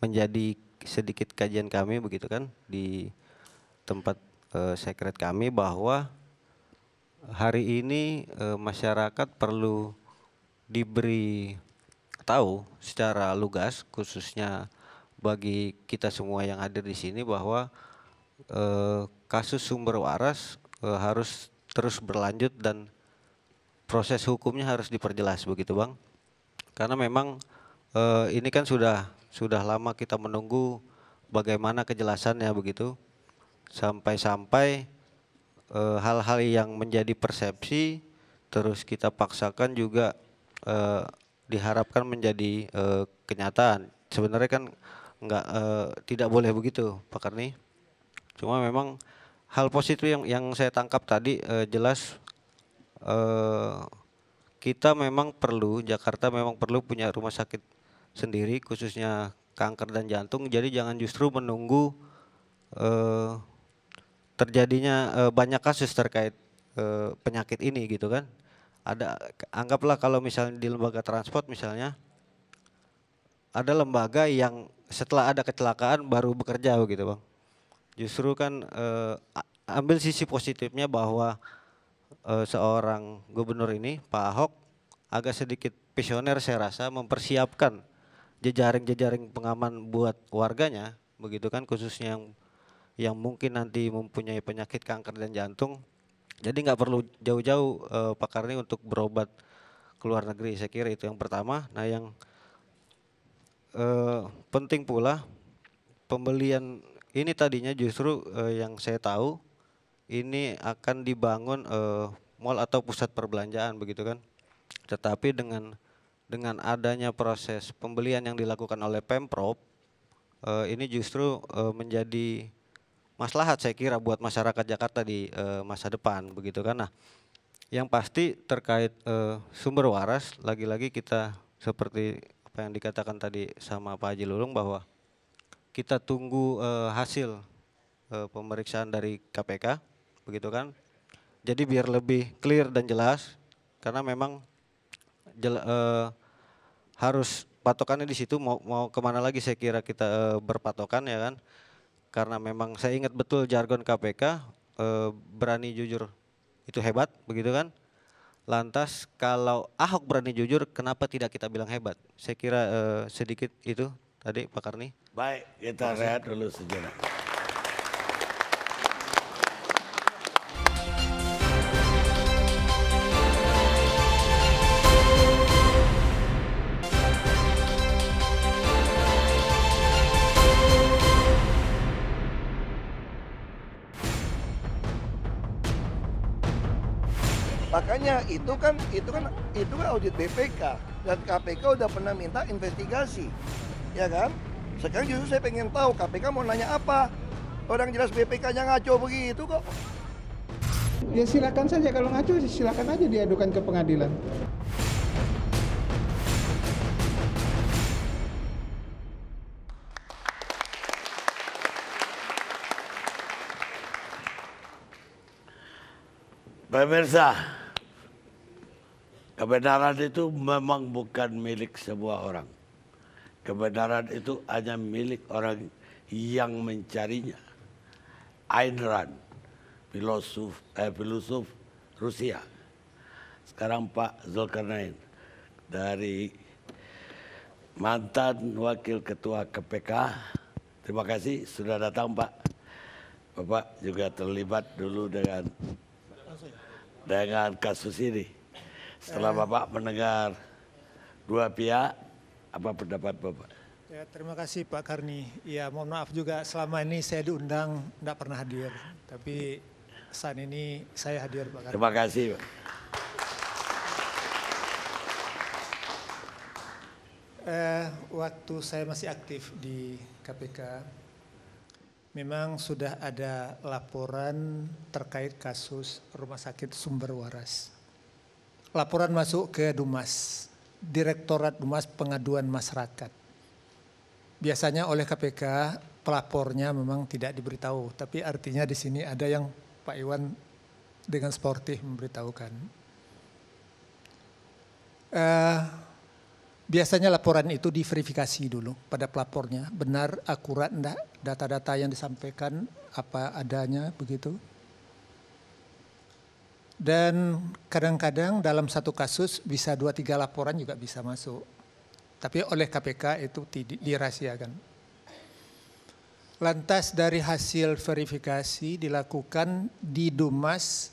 menjadi sedikit kajian kami begitu kan di tempat sekret kami, bahwa hari ini masyarakat perlu diberi tahu secara lugas, khususnya bagi kita semua yang hadir di sini, bahwa kasus Sumber Waras harus terus berlanjut dan proses hukumnya harus diperjelas begitu, Bang. Karena memang ini kan sudah lama kita menunggu bagaimana kejelasannya begitu, sampai hal-hal yang menjadi persepsi terus kita paksakan juga diharapkan menjadi kenyataan. Sebenarnya kan tidak boleh begitu, Pak Karni. Cuma memang hal positif yang saya tangkap tadi jelas kita memang perlu, Jakarta memang perlu punya rumah sakit sendiri khususnya kanker dan jantung. Jadi jangan justru menunggu terjadinya banyak kasus terkait penyakit ini gitu kan. Anggaplah kalau misalnya di lembaga transport misalnya, ada lembaga yang setelah ada kecelakaan baru bekerja begitu Bang. Justru kan ambil sisi positifnya bahwa seorang gubernur ini Pak Ahok agak sedikit visioner saya rasa, mempersiapkan jejaring-jejaring pengaman buat warganya begitu kan, khususnya yang mungkin nanti mempunyai penyakit kanker dan jantung. Jadi nggak perlu jauh-jauh Pak Karni untuk berobat ke luar negeri, saya kira itu yang pertama. Nah yang penting pula pembelian ini tadinya justru yang saya tahu ini akan dibangun mal atau pusat perbelanjaan begitu kan. Tetapi dengan adanya proses pembelian yang dilakukan oleh Pemprov, ini justru menjadi maslahat saya kira buat masyarakat Jakarta di masa depan begitu kan. Nah, yang pasti terkait sumber waras, lagi-lagi kita seperti apa yang dikatakan tadi sama Pak Haji Lulung bahwa kita tunggu hasil pemeriksaan dari KPK begitu kan. Jadi biar lebih clear dan jelas, karena memang harus patokannya di situ, mau kemana lagi saya kira kita berpatokan ya kan. Karena memang saya ingat betul jargon KPK, berani jujur itu hebat begitu kan. Lantas kalau Ahok berani jujur, kenapa tidak kita bilang hebat? Saya kira sedikit itu tadi Pak Karni.
Baik, kita rehat dulu sejenak.
Makanya itu kan audit BPK dan KPK udah pernah minta investigasi, ya kan? Sekarang justru saya pengen tahu KPK mau nanya apa? Orang jelas BPK-nya ngaco begitu kok.
Ya silakan saja, kalau ngaco silakan aja diadukan ke pengadilan.
Pemirsa, kebenaran itu memang bukan milik semua orang. Kebenaran itu hanya milik orang yang mencarinya. Ayn Rand, filosof Rusia. Sekarang Pak Zulkarnain dari mantan Wakil Ketua KPK. Terima kasih sudah datang Pak. Bapak juga terlibat dulu dengan kasus ini. Setelah Bapak mendengar dua pihak, apa pendapat Bapak?
Ya, terima kasih Pak Karni. Ya, mohon maaf juga selama ini saya diundang tidak pernah hadir. Tapi saat ini saya hadir Pak Karni.
Terima kasih Pak.
Waktu saya masih aktif di KPK, memang sudah ada laporan terkait kasus Rumah Sakit Sumber Waras. Laporan masuk ke Dumas, Direktorat Dumas Pengaduan Masyarakat. Biasanya oleh KPK pelapornya memang tidak diberitahu, tapi artinya di sini ada yang Pak Iwan dengan sportif memberitahukan. Biasanya laporan itu diverifikasi dulu pada pelapornya, benar, akurat, enggak, data-data yang disampaikan apa adanya begitu. Dan kadang-kadang dalam satu kasus bisa 2-3 laporan juga bisa masuk. Tapi oleh KPK itu dirahasiakan. Lantas dari hasil verifikasi dilakukan di Dumas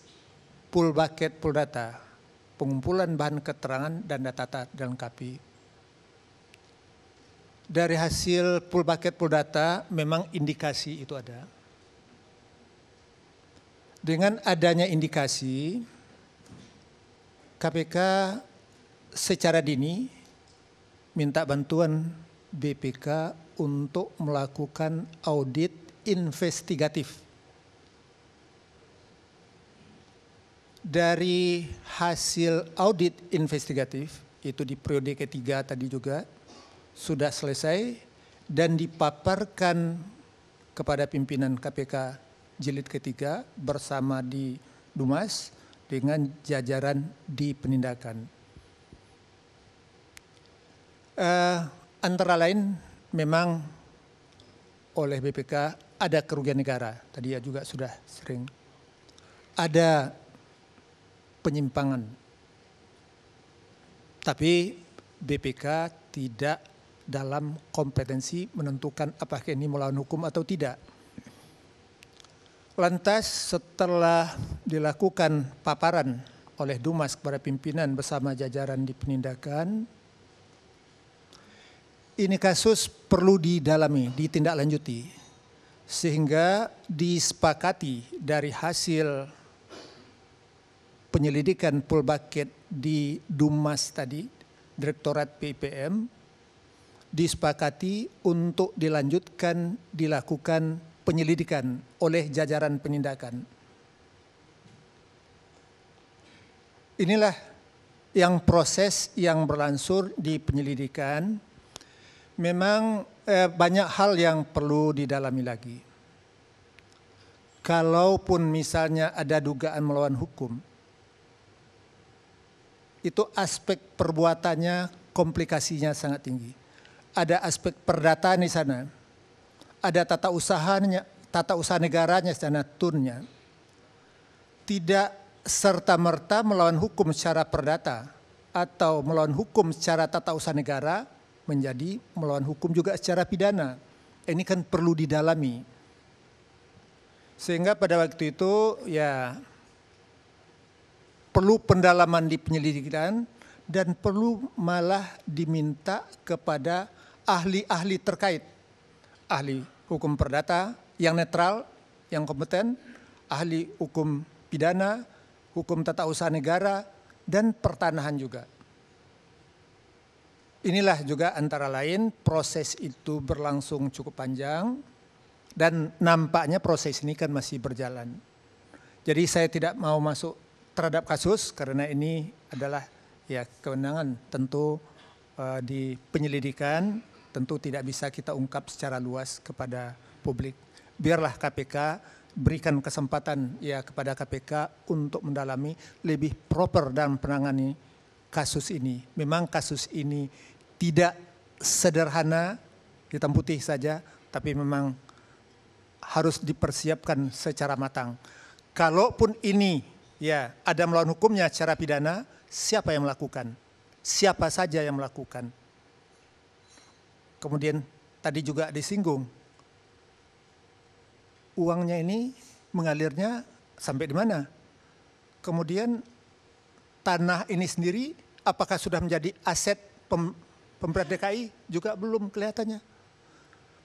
Pulbaket Puldata, pengumpulan bahan keterangan dan data dilengkapi. Dari hasil Pulbaket Puldata memang indikasi itu ada. Dengan adanya indikasi, KPK secara dini minta bantuan BPK untuk melakukan audit investigatif. Dari hasil audit investigatif, itu di periode ketiga tadi juga, sudah selesai dan dipaparkan kepada pimpinan KPK jilid ketiga bersama di Dumas dengan jajaran di penindakan. Antara lain memang oleh BPK ada kerugian negara, tadi ya juga sudah sering. Ada penyimpangan, tapi BPK tidak dalam kompetensi menentukan apakah ini melawan hukum atau tidak. Lantas setelah dilakukan paparan oleh Dumas kepada pimpinan bersama jajaran di penindakan, ini kasus perlu didalami, ditindaklanjuti, sehingga disepakati dari hasil penyelidikan Polbaket di Dumas tadi, Direktorat PIPM, disepakati untuk dilakukan penyelidikan oleh jajaran penindakan. Inilah yang proses yang berlangsung di penyelidikan. Memang banyak hal yang perlu didalami lagi. Kalaupun misalnya ada dugaan melawan hukum, itu aspek perbuatannya komplikasinya sangat tinggi. Ada aspek perdataan di sana, ada tata usaha negaranya sana turnya. Tidak serta-merta melawan hukum secara perdata atau melawan hukum secara tata usaha negara menjadi melawan hukum juga secara pidana. Ini kan perlu didalami. Sehingga pada waktu itu ya perlu pendalaman di penyelidikan dan perlu malah diminta kepada ahli-ahli terkait. Ahli hukum perdata yang netral, yang kompeten, ahli hukum pidana, hukum tata usaha negara, dan pertanahan juga. Inilah juga antara lain proses itu berlangsung cukup panjang dan nampaknya proses ini kan masih berjalan. Jadi saya tidak mau masuk terhadap kasus karena ini adalah ya kewenangan tentu di penyelidikan, tentu tidak bisa kita ungkap secara luas kepada publik. Biarlah KPK berikan kesempatan ya kepada KPK untuk mendalami lebih proper dalam menangani kasus ini. Memang kasus ini tidak sederhana, hitam putih saja, tapi memang harus dipersiapkan secara matang. Kalaupun ini ya ada melawan hukumnya secara pidana, siapa yang melakukan? Siapa saja yang melakukan? Kemudian tadi juga disinggung, uangnya ini mengalirnya sampai di mana? Kemudian tanah ini sendiri apakah sudah menjadi aset Pemprov DKI? Juga belum kelihatannya.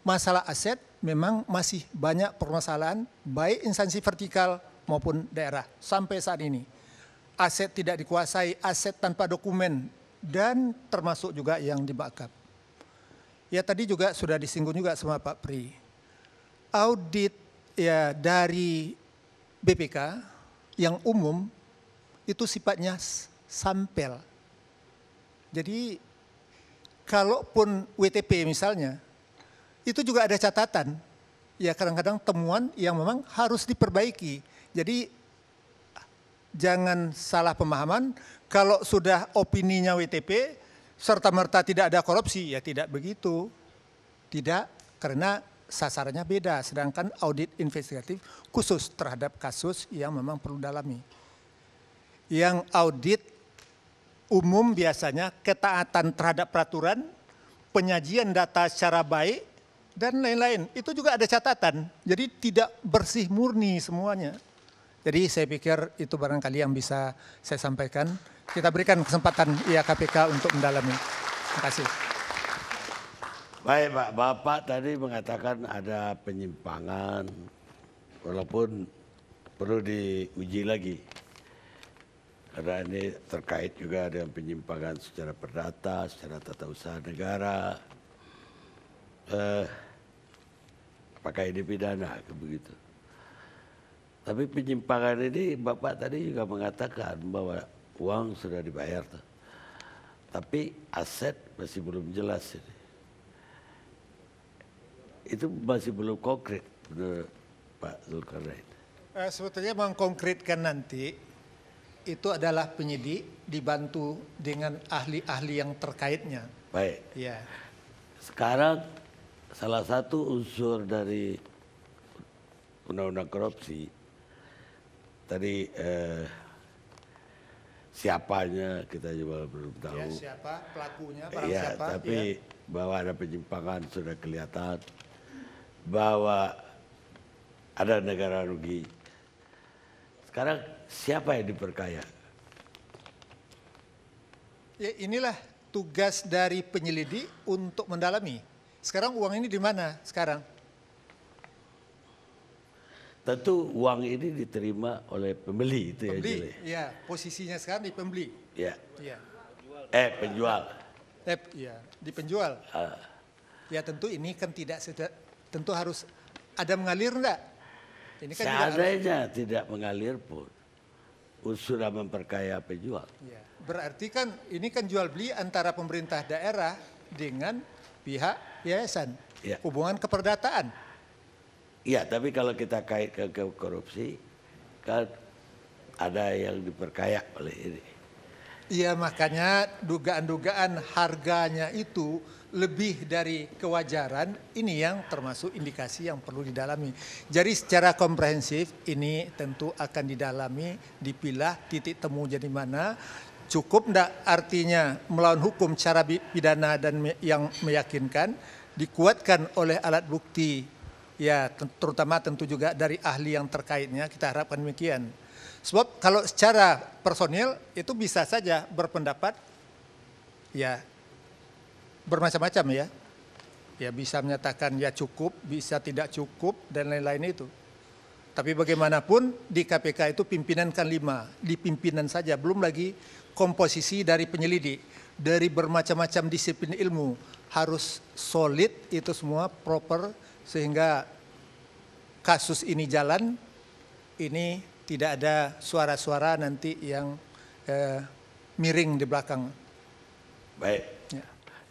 Masalah aset memang masih banyak permasalahan, baik instansi vertikal maupun daerah sampai saat ini. Aset tidak dikuasai, aset tanpa dokumen, dan termasuk juga yang di backup. Ya tadi juga sudah disinggung juga sama Pak Pri. Audit ya dari BPK yang umum itu sifatnya sampel. Jadi kalaupun WTP misalnya, itu juga ada catatan. Ya kadang-kadang temuan yang memang harus diperbaiki. Jadi jangan salah pemahaman, kalau sudah opininya WTP, serta-merta tidak ada korupsi, ya tidak begitu. Tidak, karena sasarannya beda. Sedangkan audit investigatif khusus terhadap kasus yang memang perlu dalami. Yang audit umum biasanya ketaatan terhadap peraturan, penyajian data secara baik, dan lain-lain. Itu juga ada catatan, jadi tidak bersih murni semuanya. Jadi saya pikir itu barangkali yang bisa saya sampaikan. Kita berikan kesempatan ya KPK untuk mendalami. Terima kasih.
Baik Pak, Bapak tadi mengatakan ada penyimpangan, walaupun perlu diuji lagi. Karena ini terkait juga dengan penyimpangan secara perdata, secara tata usaha negara. Apakah ini pidana begitu? Tapi penyimpangan ini Bapak tadi juga mengatakan bahwa uang sudah dibayar. Tapi aset masih belum jelas ini. Itu masih belum konkret. Pak Zulkarnain.
Sebetulnya mengkonkretkan nanti itu adalah penyidik dibantu dengan ahli-ahli yang terkaitnya.
Baik.
Ya.
Sekarang salah satu unsur dari undang-undang korupsi tadi siapanya kita juga belum tahu.
Ya, siapa pelakunya, barang
ya,
siapa.
tapi bahwa ada penyimpangan sudah kelihatan, bahwa ada negara rugi. Sekarang siapa yang diperkaya?
Ya, inilah tugas dari penyelidik untuk mendalami. Sekarang uang ini di mana sekarang?
Tentu uang ini diterima oleh pembeli itu ya.
Pembeli, ya posisinya sekarang di pembeli.
Ya.
Ya.
Penjual.
Ya, di penjual. Ya tentu ini kan tentu harus ada mengalir enggak? Ini kan
seandainya tidak mengalir pun, sudah memperkaya penjual.
Ya, berarti kan ini kan jual beli antara pemerintah daerah dengan pihak yayasan.
Ya.
Hubungan keperdataan.
Iya, tapi kalau kita kait ke korupsi, kan ada yang diperkaya oleh ini.
Iya, makanya dugaan-dugaan harganya itu lebih dari kewajaran, ini yang termasuk indikasi yang perlu didalami. Jadi secara komprehensif ini tentu akan didalami, dipilah titik temu jadi mana. Cukup enggak artinya melawan hukum cara pidana dan yang meyakinkan, dikuatkan oleh alat bukti, ya terutama tentu juga dari ahli yang terkaitnya, kita harapkan demikian. Sebab kalau secara personil itu bisa saja berpendapat, ya bermacam-macam ya. Ya bisa menyatakan ya cukup, bisa tidak cukup, dan lain-lain itu. Tapi bagaimanapun di KPK itu pimpinan kan 5, di pimpinan saja, belum lagi komposisi dari penyelidik, dari bermacam-macam disiplin ilmu, harus solid itu semua, proper, sehingga kasus ini jalan, ini tidak ada suara-suara nanti yang miring di belakang.
Baik.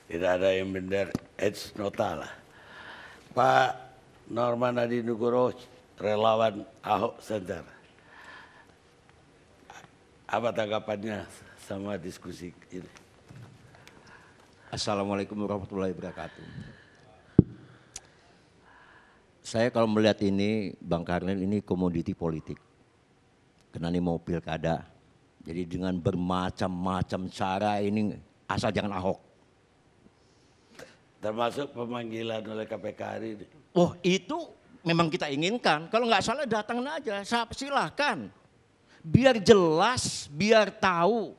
Tidak ada yang benar edge nota lah. Pak Norman Adi Nugoro, relawan Ahok Center. Apa tanggapannya sama diskusi ini?
Assalamualaikum warahmatullahi wabarakatuh. Saya kalau melihat ini, Bang Karnel, ini komoditi politik. Karena ini mau pilkada. Jadi dengan bermacam-macam cara ini, asal jangan Ahok.
Termasuk pemanggilan oleh KPK hari ini.
Oh itu memang kita inginkan. Kalau nggak salah datang aja, silahkan. Biar jelas, biar tahu.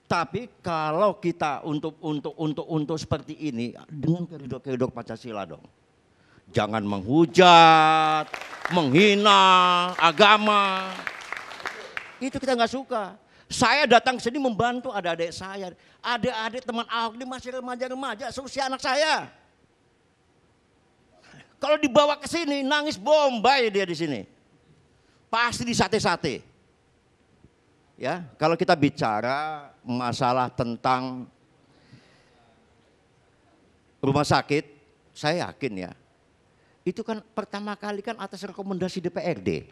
Tapi kalau kita untuk seperti ini dengan koridor Pancasila dong. Jangan menghujat, menghina agama. Itu kita nggak suka. Saya datang ke sini membantu adik-adik saya. Adik-adik teman Ahok ini masih remaja-remaja, seusia anak saya. Kalau dibawa ke sini nangis bombay dia di sini. Pasti disate-sate. Ya, kalau kita bicara masalah tentang rumah sakit, saya yakin ya. Itu kan pertama kali kan atas rekomendasi DPRD.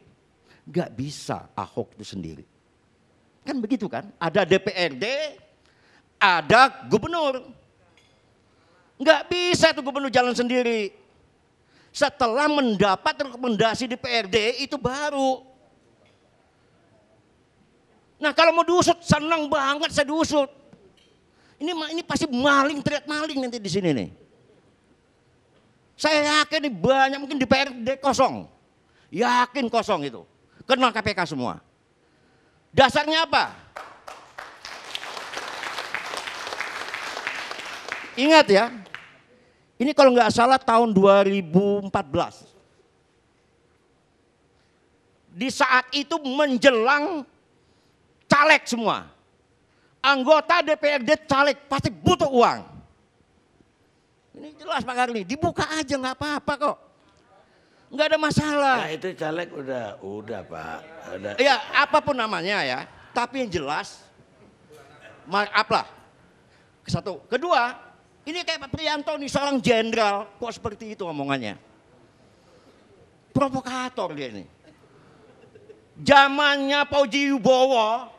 Gak bisa Ahok itu sendiri. Kan begitu kan? Ada DPRD, ada gubernur. Nggak bisa tuh gubernur jalan sendiri. Setelah mendapat rekomendasi DPRD itu baru. Nah kalau mau diusut, senang banget saya diusut. Ini pasti maling, teriak maling nanti di sini nih. Saya yakin nih banyak mungkin DPRD kosong. Yakin kosong itu. Kenal KPK semua. Dasarnya apa? Ingat ya, ini kalau nggak salah tahun 2014. Di saat itu menjelang caleg semua. Anggota DPRD caleg pasti butuh uang. Ini jelas Pak Karni, dibuka aja nggak apa-apa kok. Nggak ada masalah.
Nah itu caleg udah Pak. Udah.
Ya apapun namanya ya, tapi yang jelas markup lah. Satu. Kedua, ini kayak Pak Priyanto nih seorang jenderal, kok seperti itu omongannya. provokator dia ini. Zamannya Fauji Wibowo,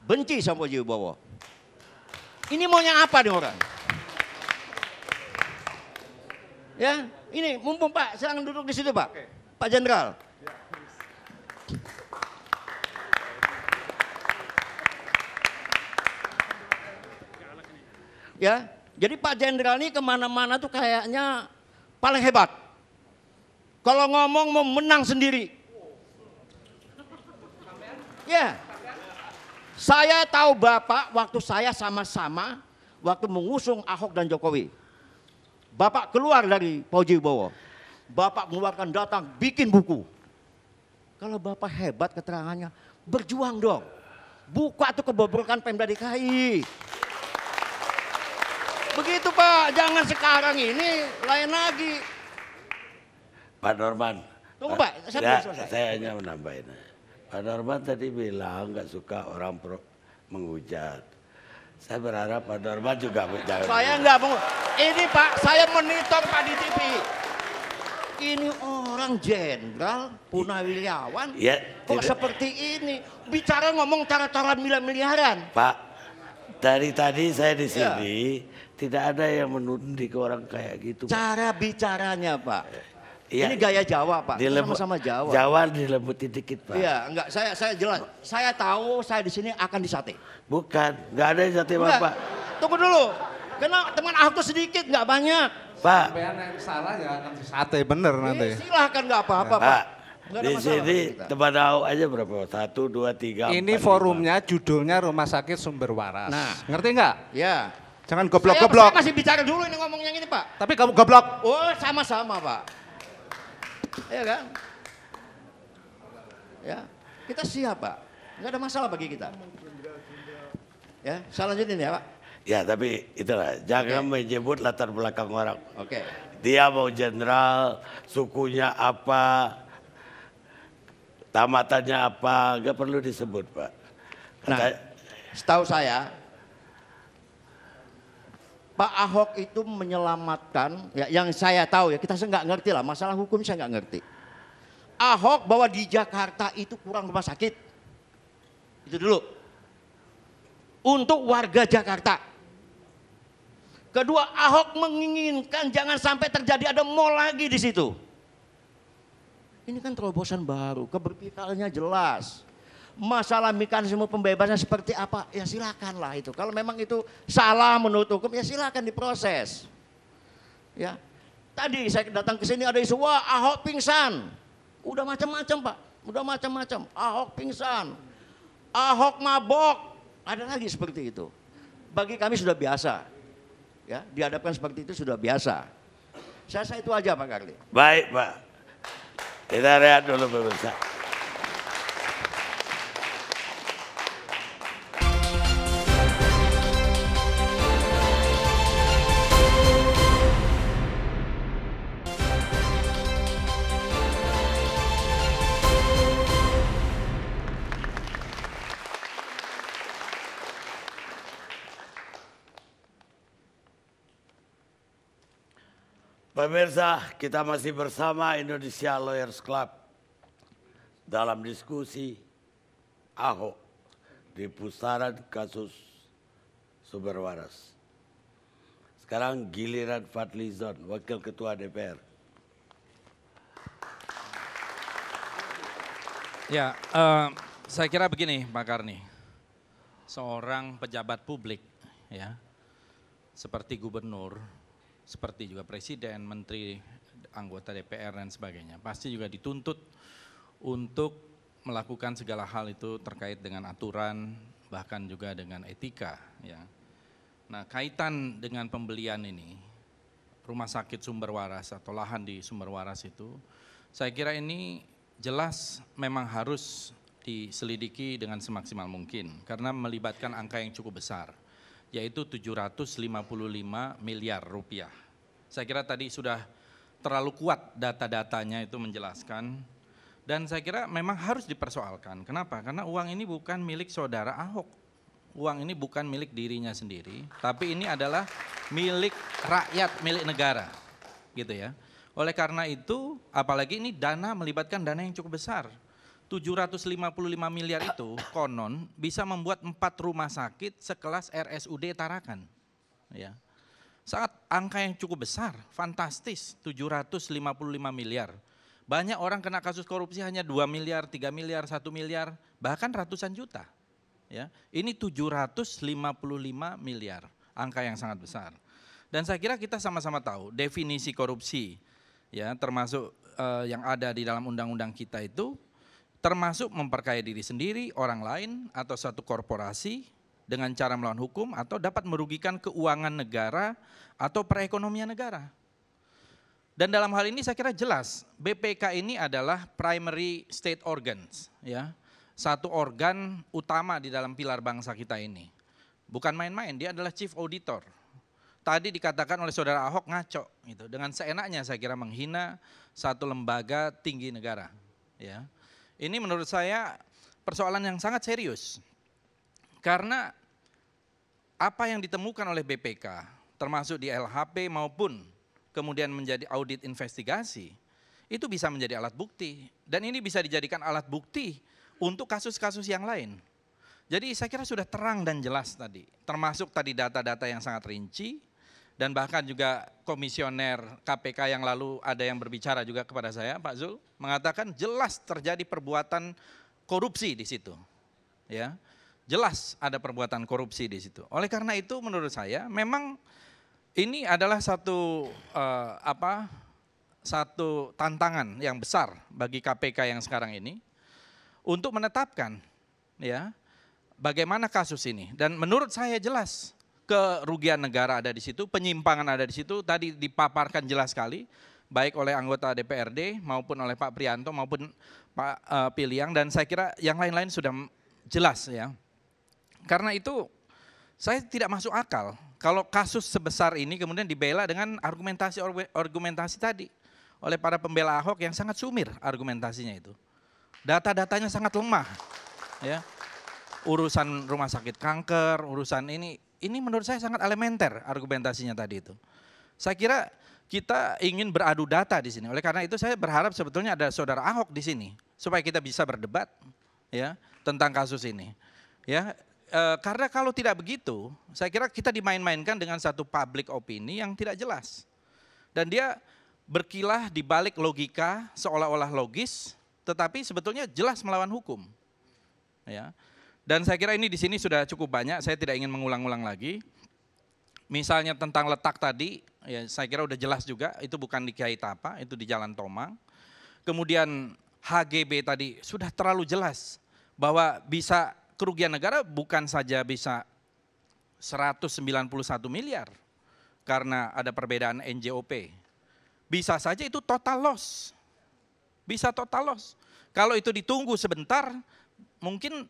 benci sama Fauji Wibowo. Ini maunya apa nih orang? Ya, ini mumpung Pak, silakan duduk di situ Pak. Pak Jenderal. Ya, jadi Pak Jenderal ini kemana-mana tuh kayaknya paling hebat. Kalau ngomong mau menang sendiri. Ya, saya tahu Bapak waktu saya sama-sama waktu mengusung Ahok dan Jokowi. Bapak keluar dari Fauji Wibowo. Bapak mengeluarkan datang bikin buku. Kalau Bapak hebat keterangannya, berjuang dong. Buka tuh kebobrokan Pemda DKI. Begitu Pak, jangan sekarang ini lain lagi.
Pak Norman.
Tunggu Pak,
saya hanya menambahin. Pak Norman tadi bilang nggak suka orang menghujat. Saya berharap Pak Norman juga jangan.
Saya nggak mau. Ini Pak, saya monitor Pak di TV. Ini orang jenderal Purnawirawan
Ya,
kok seperti ini. Bicara ngomong cara-cara miliaran.
Pak, dari tadi saya di sini tidak ada yang menundik orang kayak gitu.
Cara bicaranya Pak.
Ya,
ini gaya Jawa Pak. Sama-sama Jawa.
Jawa dilembutin dikit Pak.
Iya, enggak. Saya jelas. Saya tahu saya di sini akan disate.
Bukan, nggak ada yang sate Bapak.
Tunggu dulu. Karena teman Ahok tuh sedikit, nggak banyak.
Pak.
Sampean yang salah ya akan disate bener nanti.
Silahkan nggak apa-apa Pak.
Di sini teman Ahok aja berapa? 1, 2, 3, 4.
Ini forumnya judulnya Rumah Sakit Sumber Waras.
Nah,
ngerti nggak?
Ya.
Jangan goblok-goblok.
Saya masih bicara dulu ini ngomong yang ini Pak.
Tapi kamu goblok.
Oh sama-sama Pak. Iya kan? Ya, kita siap Pak. Nggak ada masalah bagi kita. Ya, saya lanjutin ya Pak.
Ya tapi itulah, jangan menyebut latar belakang orang.
Oke.
Dia mau jenderal, sukunya apa, tamatannya apa, nggak perlu disebut Pak.
Nah, setahu saya, Pak Ahok itu menyelamatkan, ya, yang saya tahu ya, kita nggak ngerti lah, masalah hukum saya nggak ngerti. Ahok bahwa di Jakarta itu kurang rumah sakit. Itu dulu. Untuk warga Jakarta. Kedua, Ahok menginginkan jangan sampai terjadi ada mall lagi di situ. Ini kan terobosan baru, keberpihakannya jelas. Masalah mekanisme pembebasan seperti apa, ya silakanlah itu. Kalau memang itu salah menurut hukum, ya silakan diproses. Ya, tadi saya datang ke sini ada isu, wah Ahok pingsan. Udah macam-macam Pak, udah macam-macam. Ahok pingsan, Ahok mabok, ada lagi seperti itu. Bagi kami sudah biasa. Ya, dihadapkan seperti itu sudah biasa. Saya itu aja Pak Karli.
Baik Pak, kita rehat dulu pemirsa. Pemirsa, kita masih bersama Indonesia Lawyers Club dalam diskusi Ahok di pusaran kasus Sumber Waras. Sekarang giliran Fadlizon, Wakil Ketua DPR.
Ya, saya kira begini Pak Karni, seorang pejabat publik ya, seperti gubernur, seperti juga presiden, menteri, anggota DPR dan sebagainya, pasti juga dituntut untuk melakukan segala hal itu terkait dengan aturan, bahkan juga dengan etika. Ya. Nah, kaitan dengan pembelian ini, rumah sakit Sumber Waras atau lahan di Sumber Waras itu, saya kira ini jelas memang harus diselidiki dengan semaksimal mungkin, karena melibatkan angka yang cukup besar, yaitu 755 miliar rupiah. Saya kira tadi sudah terlalu kuat data-datanya itu menjelaskan, dan saya kira memang harus dipersoalkan. Kenapa? Karena uang ini bukan milik saudara Ahok, uang ini bukan milik dirinya sendiri, tapi ini adalah milik rakyat, milik negara, gitu ya. Oleh karena itu, apalagi ini dana melibatkan dana yang cukup besar. 755 miliar itu konon bisa membuat 4 rumah sakit sekelas RSUD Tarakan. Ya. Sangat angka yang cukup besar, fantastis, 755 miliar. Banyak orang kena kasus korupsi hanya 2 miliar, 3 miliar, 1 miliar, bahkan ratusan juta. Ya. Ini 755 miliar, angka yang sangat besar. Dan saya kira kita sama-sama tahu definisi korupsi, ya, termasuk yang ada di dalam undang-undang kita itu, termasuk memperkaya diri sendiri, orang lain, atau suatu korporasi dengan cara melawan hukum, atau dapat merugikan keuangan negara atau perekonomian negara. Dan dalam hal ini saya kira jelas, BPK ini adalah primary state organs, ya, satu organ utama di dalam pilar bangsa kita ini. Bukan main-main, dia adalah chief auditor. Tadi dikatakan oleh saudara Ahok ngaco, gitu. Dengan seenaknya saya kira menghina satu lembaga tinggi negara. Ya, ini menurut saya persoalan yang sangat serius, karena apa yang ditemukan oleh BPK, termasuk di LHP maupun kemudian menjadi audit investigasi, itu bisa menjadi alat bukti, dan ini bisa dijadikan alat bukti untuk kasus-kasus yang lain. Jadi saya kira sudah terang dan jelas tadi, termasuk tadi data-data yang sangat rinci. Dan bahkan juga komisioner KPK yang lalu ada yang berbicara juga kepada saya, Pak Zul, mengatakan jelas terjadi perbuatan korupsi di situ. Ya, jelas ada perbuatan korupsi di situ. Oleh karena itu menurut saya memang ini adalah satu satu tantangan yang besar bagi KPK yang sekarang ini untuk menetapkan, ya, bagaimana kasus ini. Dan menurut saya jelas kerugian negara ada di situ, penyimpangan ada di situ, tadi dipaparkan jelas sekali, baik oleh anggota DPRD maupun oleh Pak Prianto maupun Pak Piliang, dan saya kira yang lain-lain sudah jelas, ya. Karena itu saya tidak masuk akal kalau kasus sebesar ini kemudian dibela dengan argumentasi tadi oleh para pembela Ahok yang sangat sumir argumentasinya itu. Data-datanya sangat lemah, ya. Urusan rumah sakit kanker, urusan ini menurut saya sangat elementer argumentasinya tadi itu. Saya kira kita ingin beradu data di sini. Oleh karena itu saya berharap sebetulnya ada saudara Ahok di sini supaya kita bisa berdebat, ya, tentang kasus ini. Ya, karena kalau tidak begitu, saya kira kita dimain-mainkan dengan satu public opini yang tidak jelas. Dan dia berkilah di balik logika seolah-olah logis, tetapi sebetulnya jelas melawan hukum. Ya. Dan saya kira ini di sini sudah cukup banyak, saya tidak ingin mengulang-ulang lagi. Misalnya tentang letak tadi, ya saya kira udah jelas juga, itu bukan di Kiai Tapa, itu di Jalan Tomang. Kemudian HGB tadi sudah terlalu jelas bahwa bisa kerugian negara bukan saja bisa 191 miliar karena ada perbedaan NJOP. Bisa saja itu total loss, bisa total loss. Kalau itu ditunggu sebentar, mungkin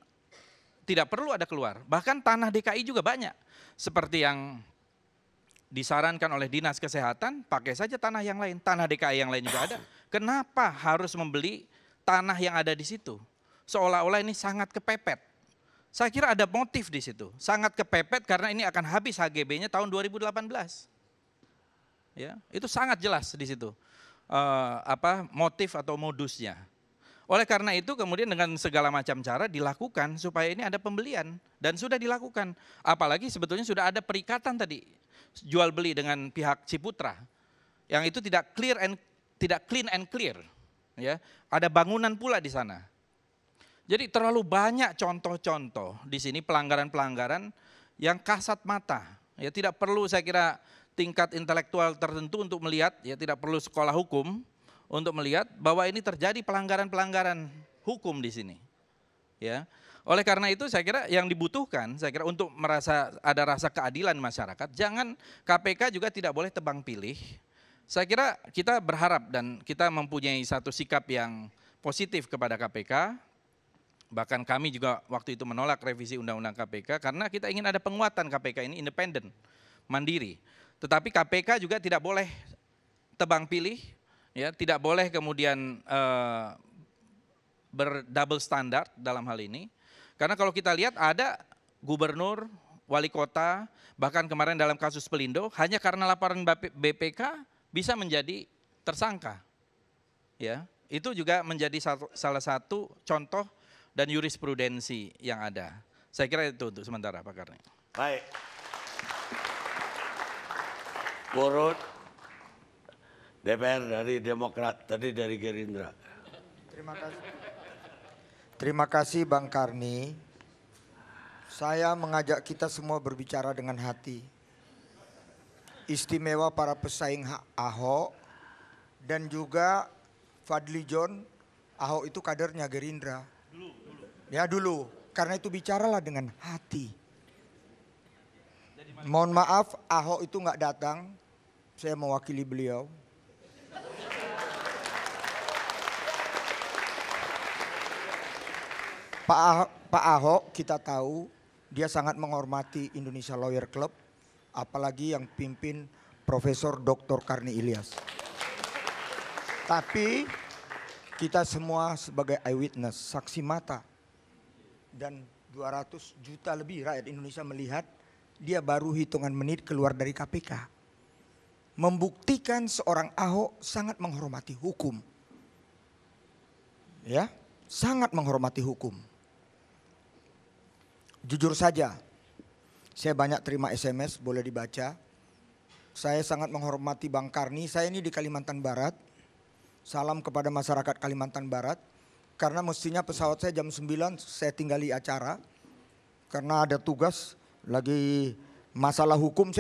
tidak perlu ada keluar. Bahkan tanah DKI juga banyak. Seperti yang disarankan oleh Dinas Kesehatan, pakai saja tanah yang lain. Tanah DKI yang lain juga ada. Kenapa harus membeli tanah yang ada di situ? Seolah-olah ini sangat kepepet. Saya kira ada motif di situ. Sangat kepepet karena ini akan habis HGB-nya tahun 2018. Ya, itu sangat jelas di situ. Motif atau modusnya. Oleh karena itu kemudian dengan segala macam cara dilakukan supaya ini ada pembelian, dan sudah dilakukan. Apalagi sebetulnya sudah ada perikatan tadi jual beli dengan pihak Ciputra yang itu tidak clean and clear, ya. Ada bangunan pula di sana. Jadi terlalu banyak contoh-contoh di sini pelanggaran-pelanggaran yang kasat mata. Ya, tidak perlu saya kira tingkat intelektual tertentu untuk melihat, ya, tidak perlu sekolah hukum untuk melihat bahwa ini terjadi pelanggaran-pelanggaran hukum di sini. Ya. Oleh karena itu saya kira yang dibutuhkan, saya kira untuk merasa ada rasa keadilan masyarakat, jangan KPK juga tidak boleh tebang pilih. Saya kira kita berharap dan kita mempunyai satu sikap yang positif kepada KPK. Bahkan kami juga waktu itu menolak revisi Undang-Undang KPK karena kita ingin ada penguatan KPK ini independen, mandiri. Tetapi KPK juga tidak boleh tebang pilih. Ya, tidak boleh kemudian berdouble standar dalam hal ini. Karena kalau kita lihat ada gubernur, wali kota, bahkan kemarin dalam kasus Pelindo, hanya karena laporan BPK bisa menjadi tersangka. Ya, itu juga menjadi salah satu contoh dan jurisprudensi yang ada. Saya kira itu untuk sementara Pak Karni.
Baik. Urut DPR dari Demokrat, tadi dari Gerindra.
Terima kasih. Terima kasih Bang Karni. Saya mengajak kita semua berbicara dengan hati. Istimewa para pesaing Ahok dan juga Fadli John. Ahok itu kadernya Gerindra. Ya dulu, karena itu bicaralah dengan hati. Mohon maaf Ahok itu nggak datang, saya mewakili beliau. Pak Ahok kita tahu dia sangat menghormati Indonesia Lawyer Club, apalagi yang pimpin Profesor Dr. Karni Ilyas. Tapi kita semua sebagai eyewitness, saksi mata, dan 200 juta lebih rakyat Indonesia melihat dia baru hitungan menit keluar dari KPK. Membuktikan seorang Ahok sangat menghormati hukum. Ya, sangat menghormati hukum. Jujur saja, saya banyak terima SMS, boleh dibaca. Saya sangat menghormati Bang Karni, saya ini di Kalimantan Barat. Salam kepada masyarakat Kalimantan Barat. Karena mestinya pesawat saya jam 9, saya tinggali acara. Karena ada tugas, lagi masalah hukum,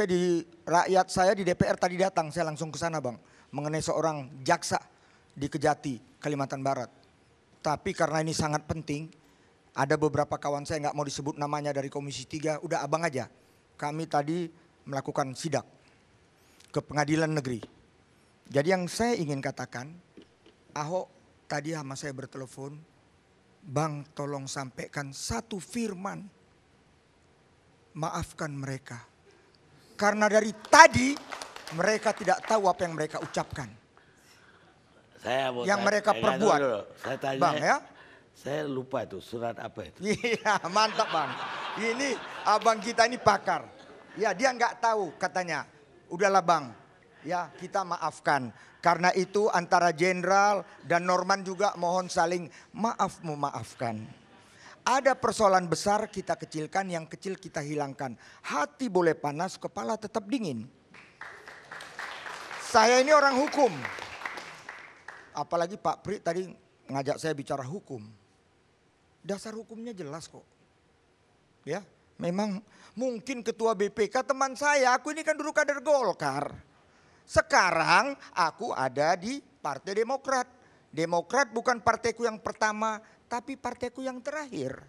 rakyat saya di DPR tadi datang, saya langsung ke sana Bang. Mengenai seorang jaksa di Kejati, Kalimantan Barat. Tapi karena ini sangat penting, ada beberapa kawan saya nggak mau disebut namanya dari Komisi 3, udah abang aja. Kami tadi melakukan sidak ke pengadilan negeri. Jadi yang saya ingin katakan, Ahok tadi sama saya bertelepon, Bang tolong sampaikan satu firman, maafkan mereka. Karena dari tadi mereka tidak tahu apa yang mereka ucapkan. Yang mereka perbuat.
Saya tanya,
Bang ya.
Saya lupa itu surat apa itu.
Iya mantap Bang. Ini abang kita ini pakar. Ya dia nggak tahu katanya. Udahlah Bang. Ya kita maafkan. Karena itu antara Jenderal dan Norman juga mohon saling memaafkan. Ada persoalan besar kita kecilkan, yang kecil kita hilangkan. Hati boleh panas, kepala tetap dingin. Saya ini orang hukum. Apalagi Pak Pri tadi ngajak saya bicara hukum. Dasar hukumnya jelas kok. Ya, memang mungkin ketua BPK teman saya, aku ini kan dulu kader Golkar. Sekarang aku ada di Partai Demokrat. Demokrat bukan partaiku yang pertama, tapi partaiku yang terakhir.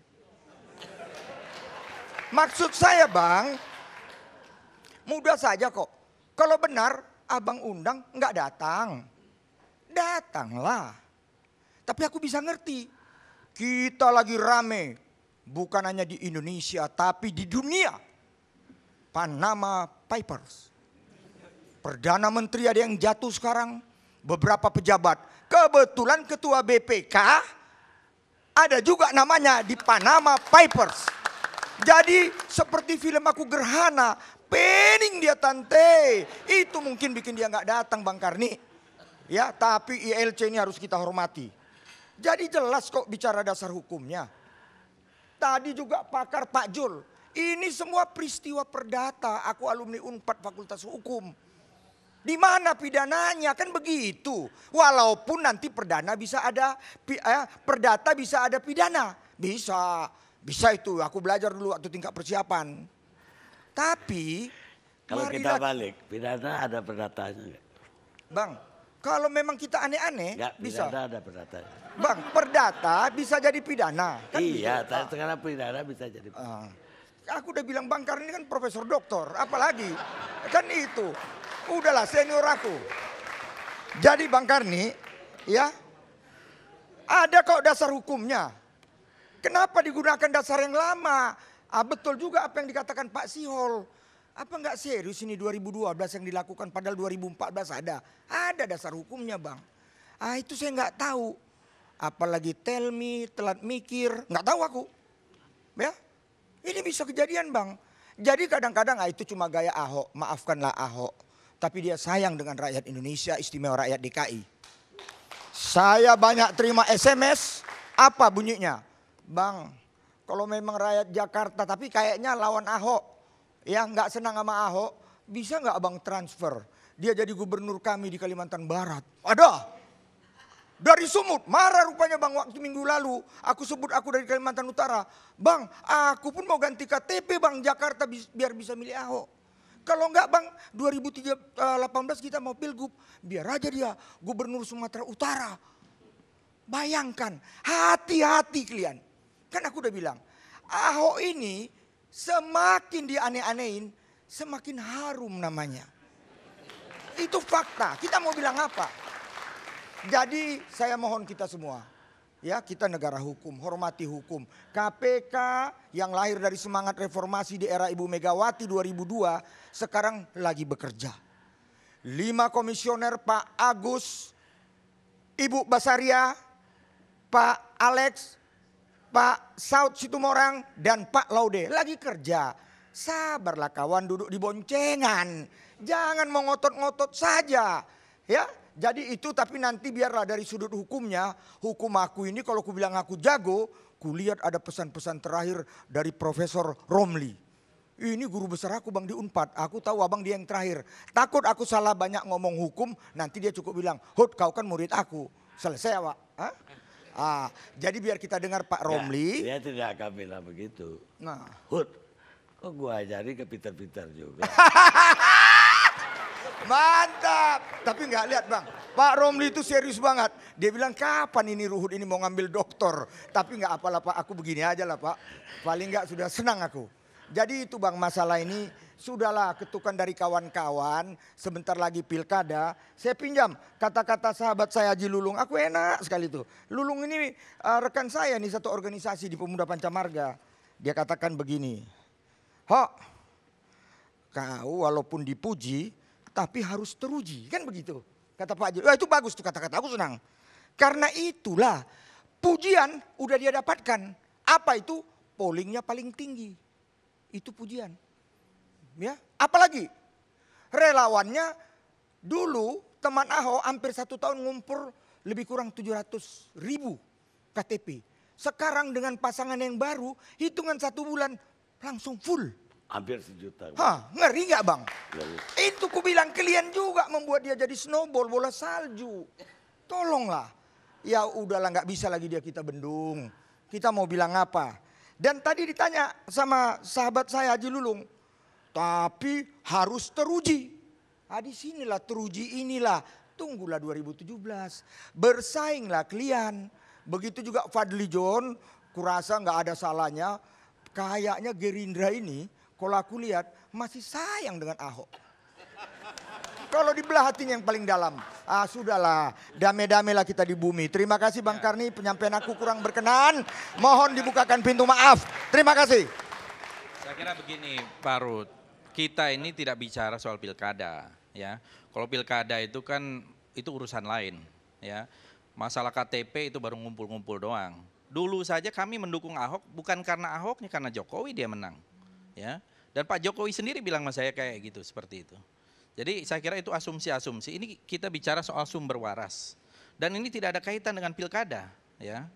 Maksud saya Bang, mudah saja kok. Kalau benar abang undang nggak datang. Datanglah. Tapi aku bisa ngerti. Kita lagi rame, bukan hanya di Indonesia tapi di dunia. Panama Papers. Perdana Menteri ada yang jatuh sekarang, beberapa pejabat. Kebetulan ketua BPK ada juga namanya di Panama Papers. Jadi seperti film Aku Gerhana, pening dia tante. Itu mungkin bikin dia nggak datang Bang Karni. Ya, tapi ILC ini harus kita hormati. Jadi jelas kok bicara dasar hukumnya. Tadi juga pakar Pak Jul. Ini semua peristiwa perdata. Aku alumni Unpad Fakultas Hukum. Di mana pidananya? Kan begitu. Walaupun nanti perdana bisa ada, perdata bisa ada pidana. Bisa. Bisa itu. Aku belajar dulu waktu tingkat persiapan. Tapi
kalau kita balik, pidana ada perdatanya.
Bang, kalau memang kita aneh-aneh, bisa.
Pidana ada perdatanya.
Bang, perdata bisa jadi pidana. Kan
iya,
bisa.
sekarang pidana bisa jadi pidana.
Aku udah bilang Bang Karni kan profesor doktor, apalagi. Kan itu. Udahlah senior aku. Jadi Bang Karni, ya ada kok dasar hukumnya. Kenapa digunakan dasar yang lama? Betul juga apa yang dikatakan Pak Sihol. Apa enggak serius ini 2012 yang dilakukan padahal 2014 ada. Ada dasar hukumnya Bang. Itu saya nggak tahu. Apalagi tell me, telat mikir, nggak tahu aku. Ya, ini bisa kejadian Bang. Jadi kadang-kadang itu cuma gaya Ahok, maafkanlah Ahok. tapi dia sayang dengan rakyat Indonesia, istimewa rakyat DKI. Saya banyak terima SMS, apa bunyinya? Bang, kalau memang rakyat Jakarta, tapi kayaknya lawan Ahok, ya nggak senang sama Ahok, bisa nggak abang transfer? Dia jadi gubernur kami di Kalimantan Barat. Ada. Dari Sumut, marah rupanya bang waktu minggu lalu. Aku sebut aku dari Kalimantan Utara. Bang, aku pun mau ganti KTP bang Jakarta biar bisa milih Ahok. Kalau enggak bang, 2018 kita mau pilgub, biar aja dia gubernur Sumatera Utara. Bayangkan, hati-hati kalian. Kan aku udah bilang, Ahok ini semakin dianeh-anehin, semakin harum namanya. Itu fakta, kita mau bilang apa? Jadi saya mohon kita semua, ya kita negara hukum, hormati hukum. KPK yang lahir dari semangat reformasi di era Ibu Megawati 2002 sekarang lagi bekerja. 5 komisioner Pak Agus, Ibu Basaria, Pak Alex, Pak Saud Situmorang dan Pak Laude lagi kerja. Sabarlah kawan, duduk di boncengan. Jangan mengotot-ngotot saja, ya. Jadi itu tapi nanti biarlah dari sudut hukumnya, hukum aku ini kalau aku bilang aku jago, kulihat ada pesan-pesan terakhir dari Profesor Romli. Ini guru besar aku bang di Unpad, aku tahu abang dia yang terakhir. Takut aku salah banyak ngomong hukum, nanti dia cukup bilang, Hud kau kan murid aku. Selesai Pak. Jadi biar kita dengar Pak Romli.
Dia tidak akan bilang begitu.
Nah.
Hud, kok gua ajari ke pintar-pintar juga.
Mantap, tapi nggak lihat bang, Pak Romli itu serius banget. Dia bilang kapan ini Ruhut ini mau ngambil doktor, tapi nggak apalah Pak, aku begini aja lah Pak. Paling nggak sudah senang aku. Jadi itu bang masalah ini sudahlah ketukan dari kawan-kawan. Sebentar lagi pilkada, saya pinjam kata-kata sahabat saya Haji Lulung. Aku enak sekali tuh. Lulung ini rekan saya nih satu organisasi di Pemuda Pancamarga. Dia katakan begini, Hok, kau walaupun dipuji tapi harus teruji, kan begitu kata Pak Haji. Itu bagus tuh kata-kata, aku senang. Karena itulah pujian udah dia dapatkan. Apa itu? Pollingnya paling tinggi. Itu pujian. Ya, apalagi relawannya dulu teman Ahok hampir 1 tahun ngumpul lebih kurang 700.000 KTP. Sekarang dengan pasangan yang baru hitungan 1 bulan langsung full.
Hampir 1 juta.
Ngeri gak bang?
Ngeri.
Itu ku bilang kalian juga membuat dia jadi snowball, bola salju. Tolonglah. Ya udahlah gak bisa lagi dia kita bendung. Kita mau bilang apa? Dan tadi ditanya sama sahabat saya Haji Lulung. Tapi harus teruji. Disinilah teruji inilah. Tunggulah 2017. Bersainglah kalian. Begitu juga Fadli John. Kurasa gak ada salahnya. Kayaknya Gerindra ini kalau aku lihat masih sayang dengan Ahok. Kalau dibelah hatinya yang paling dalam. Sudahlah, damai-damailah kita di bumi. Terima kasih Bang Karni, penyampaian aku kurang berkenan. Mohon dibukakan pintu maaf. Terima kasih.
Saya kira begini Pak Ruhut, kita ini tidak bicara soal pilkada. Ya, kalau pilkada itu kan itu urusan lain. Ya, masalah KTP itu baru ngumpul-ngumpul doang. Dulu saja kami mendukung Ahok bukan karena Ahoknya, karena Jokowi dia menang. Ya. Dan Pak Jokowi sendiri bilang sama saya kayak gitu, seperti itu. Jadi saya kira itu asumsi-asumsi. Ini kita bicara soal sumber waras. Dan ini tidak ada kaitan dengan pilkada. Ya.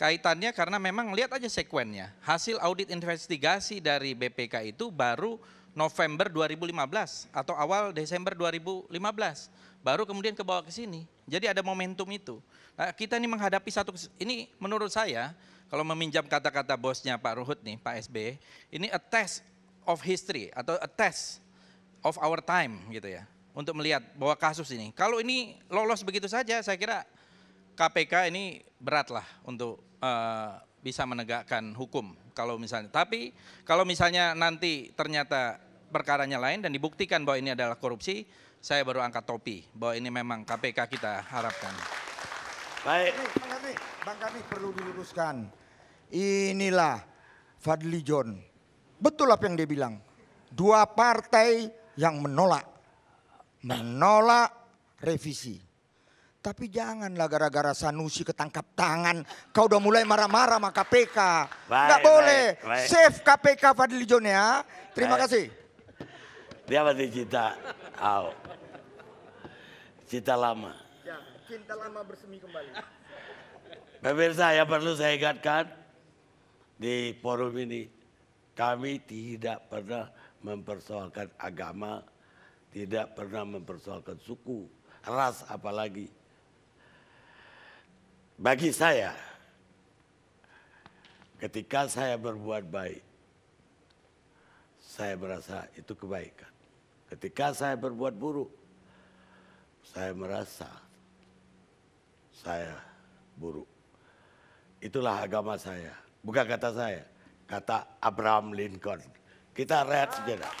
Kaitannya karena memang lihat aja sekuennya. Hasil audit investigasi dari BPK itu baru November 2015 atau awal Desember 2015. Baru kemudian kebawa ke sini. Jadi ada momentum itu. Nah, kita ini menghadapi ini menurut saya, kalau meminjam kata-kata bosnya Pak Ruhut nih, Pak SBY, ini a test of history atau a test of our time gitu ya. Untuk melihat bahwa kasus ini, kalau ini lolos begitu saja, saya kira KPK ini beratlah untuk bisa menegakkan hukum. Tapi kalau misalnya nanti ternyata perkaranya lain dan dibuktikan bahwa ini adalah korupsi, saya baru angkat topi bahwa ini memang KPK kita harapkan.
Baik.
Bang Karni perlu diluruskan. Inilah Fadli John. Betul apa yang dia bilang. 2 partai yang menolak revisi. Tapi janganlah gara-gara Sanusi ketangkap tangan, kau udah mulai marah-marah sama KPK. Nggak boleh.
Baik.
Save KPK Fadli John ya. Terima kasih.
Dia masih cinta Ahok. Cinta lama.
Ya, cinta lama bersemi kembali.
Pemirsa, yang perlu saya ingatkan di forum ini, kami tidak pernah mempersoalkan agama, tidak pernah mempersoalkan suku, ras apalagi. Bagi saya, ketika saya berbuat baik, saya merasa itu kebaikan. Ketika saya berbuat buruk, saya merasa saya buruk. Itulah agama saya. Bukan kata saya, kata Abraham Lincoln. Kita rehat sejenak.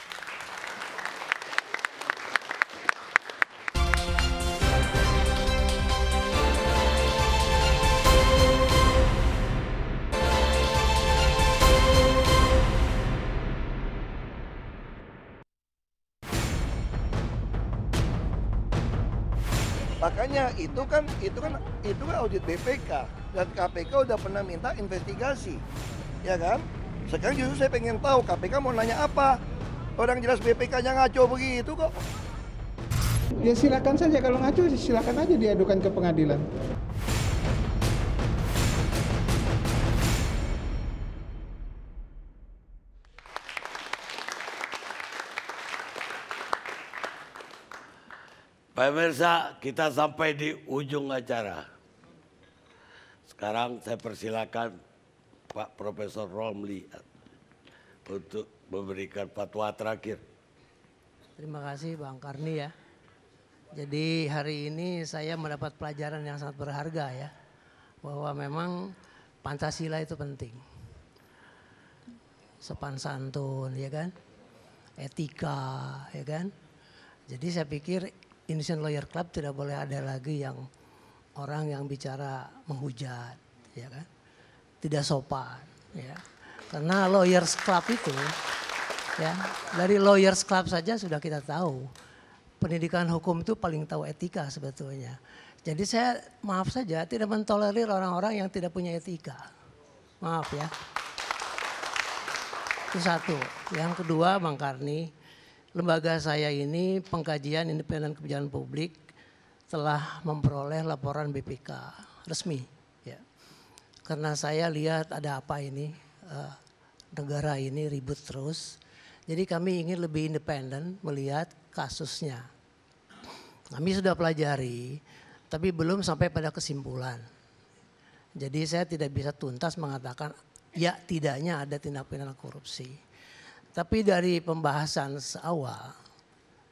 Makanya itu kan audit BPK dan KPK udah pernah minta investigasi, ya kan? Sekarang justru saya pengen tahu KPK mau nanya apa? Orang jelas BPK-nya ngaco begitu kok.
Ya silakan saja, kalau ngaco silakan aja diadukan ke pengadilan.
Pemirsa, kita sampai di ujung acara. Sekarang saya persilakan Pak Profesor Romli untuk memberikan fatwa terakhir.
Terima kasih Bang Karni ya. Jadi hari ini saya mendapat pelajaran yang sangat berharga ya. Bahwa memang Pancasila itu penting. Sopan santun ya kan. Etika ya kan. Jadi saya pikir Indonesian Lawyer Club tidak boleh ada lagi yang orang yang bicara menghujat, ya kan? Tidak sopan, ya. Karena Lawyers Club itu, ya, dari Lawyers Club saja sudah kita tahu pendidikan hukum itu paling tahu etika sebetulnya. Jadi saya maaf saja tidak mentolerir orang-orang yang tidak punya etika. Maaf ya. Itu satu. Yang kedua, Bang Karni. Lembaga saya ini Pengkajian Independen Kebijakan Publik telah memperoleh laporan BPK resmi. Ya. Karena saya lihat ada apa ini, negara ini ribut terus. Jadi kami ingin lebih independen melihat kasusnya. Kami sudah pelajari, tapi belum sampai pada kesimpulan. Jadi saya tidak bisa tuntas mengatakan ya tidaknya ada tindak pidana korupsi. Tapi dari pembahasan awal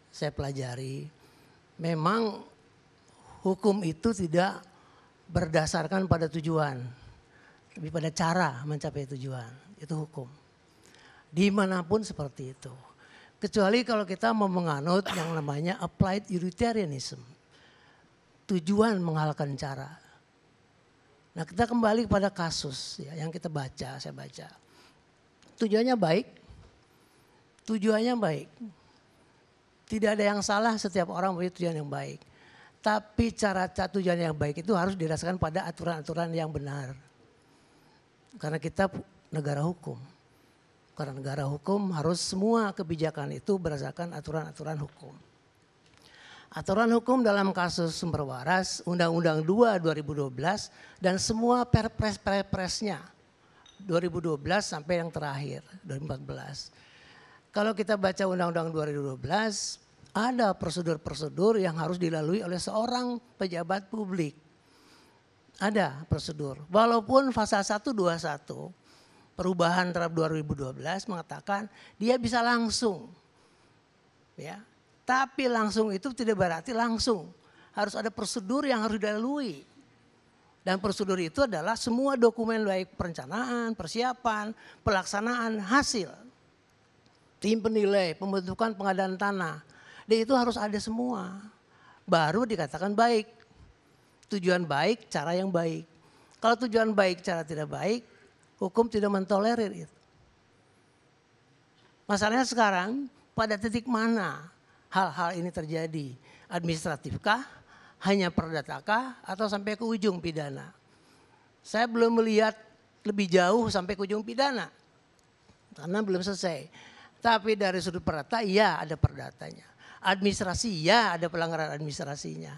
saya pelajari memang hukum itu tidak berdasarkan pada tujuan. Lebih pada cara mencapai tujuan. Itu hukum. Dimanapun seperti itu. Kecuali kalau kita mau menganut yang namanya applied utilitarianism. Tujuan mengalahkan cara. Nah kita kembali pada kasus ya, yang kita baca, saya baca. Tujuannya baik. Tujuannya baik. Tidak ada yang salah, setiap orang punya tujuan yang baik. Tapi cara tujuan yang baik itu harus didasarkan pada aturan-aturan yang benar. Karena kita negara hukum. Karena negara hukum harus semua kebijakan itu berdasarkan aturan-aturan hukum. Aturan hukum dalam kasus sumber waras, Undang-Undang 2 2012 dan semua perpres-perpresnya 2012 sampai yang terakhir 2014. Kalau kita baca Undang-Undang 2012, ada prosedur-prosedur yang harus dilalui oleh seorang pejabat publik. Ada prosedur. Walaupun pasal 121 perubahan terhadap 2012 mengatakan dia bisa langsung. Ya. Tapi langsung itu tidak berarti langsung. Harus ada prosedur yang harus dilalui. Dan prosedur itu adalah semua dokumen baik perencanaan, persiapan, pelaksanaan, hasil. Tim penilai, pembentukan pengadaan tanah. Dan itu harus ada semua. Baru dikatakan baik. Tujuan baik, cara yang baik. Kalau tujuan baik, cara tidak baik, hukum tidak mentolerir itu. Masalahnya sekarang, pada titik mana hal-hal ini terjadi? Administratifkah, hanya perdatakah, atau sampai ke ujung pidana? Saya belum melihat lebih jauh sampai ke ujung pidana. Karena belum selesai. Tapi dari sudut perdata, ya ada perdatanya. Administrasi, ya ada pelanggaran administrasinya.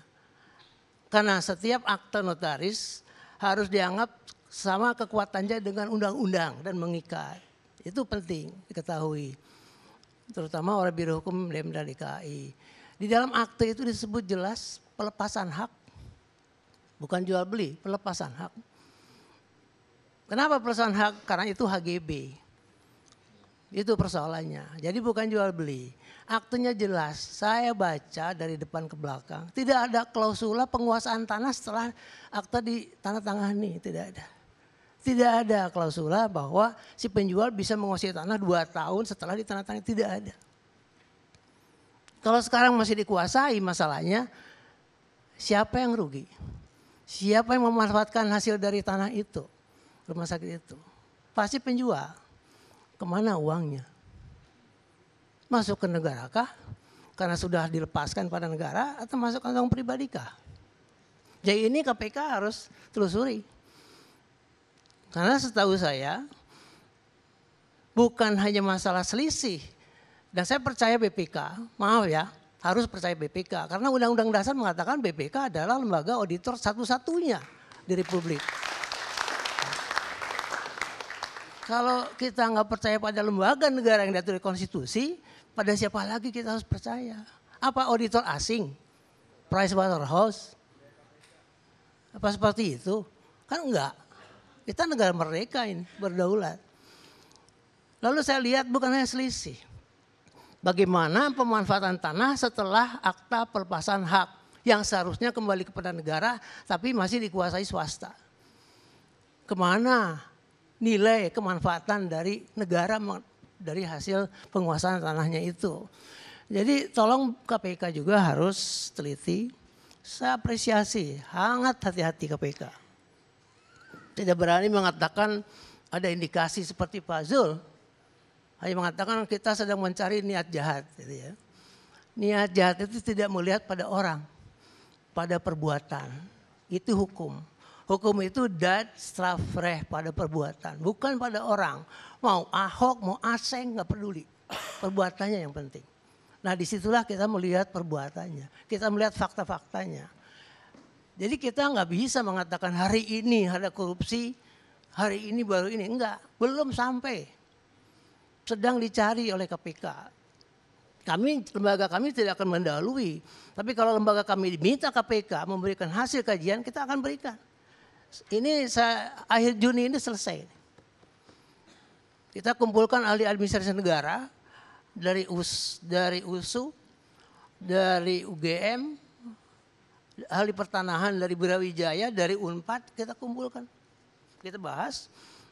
Karena setiap akte notaris harus dianggap sama kekuatannya dengan undang-undang dan mengikat. Itu penting diketahui. Terutama oleh Biro Hukum Lemda DKI. Di dalam akte itu disebut jelas pelepasan hak. Bukan jual beli, pelepasan hak. Kenapa pelepasan hak? Karena itu HGB. Itu persoalannya. Jadi bukan jual beli. Aktenya jelas, saya baca dari depan ke belakang. Tidak ada klausula penguasaan tanah setelah akta ditandatangani, tidak ada. Tidak ada klausula bahwa si penjual bisa menguasai tanah 2 tahun setelah ditandatangani, tidak ada. Kalau sekarang masih dikuasai, masalahnya siapa yang rugi? Siapa yang memanfaatkan hasil dari tanah itu, rumah sakit itu? Pasti penjual. Kemana uangnya? Masuk ke negara kah? Karena sudah dilepaskan pada negara atau masuk kantong pribadi kah? Jadi ini KPK harus telusuri. Karena setahu saya bukan hanya masalah selisih. Dan saya percaya BPK, maaf ya, harus percaya BPK. Karena Undang-Undang Dasar mengatakan BPK adalah lembaga auditor satu-satunya di Republik. Kalau kita nggak percaya pada lembaga negara yang diatur di konstitusi, pada siapa lagi kita harus percaya? Apa auditor asing? Pricewaterhouse? Apa seperti itu? Kan enggak. Kita negara merdeka ini, berdaulat. Lalu saya lihat bukan hanya selisih. Bagaimana pemanfaatan tanah setelah akta pelepasan hak yang seharusnya kembali kepada negara tapi masih dikuasai swasta. Kemana nilai kemanfaatan dari negara dari hasil penguasaan tanahnya itu. Jadi tolong KPK juga harus teliti. Saya apresiasi, sangat hati-hati KPK. Tidak berani mengatakan ada indikasi seperti Pak Zul. Hanya mengatakan kita sedang mencari niat jahat. Gitu ya. Niat jahat itu tidak melihat pada orang, pada perbuatan. Itu hukum. Hukum itu dat strafrecht pada perbuatan, bukan pada orang. Mau Ahok, mau Aseng, nggak peduli. Perbuatannya yang penting. Nah disitulah kita melihat perbuatannya. Kita melihat fakta-faktanya. Jadi kita nggak bisa mengatakan hari ini ada korupsi, hari ini baru ini. Enggak, belum sampai. Sedang dicari oleh KPK. Lembaga kami tidak akan mendahului. Tapi kalau lembaga kami diminta KPK memberikan hasil kajian, kita akan berikan. Ini akhir Juni ini selesai. Kita kumpulkan ahli administrasi negara dari USU, dari UGM, ahli pertanahan dari Brawijaya, dari Unpad, kita kumpulkan. Kita bahas,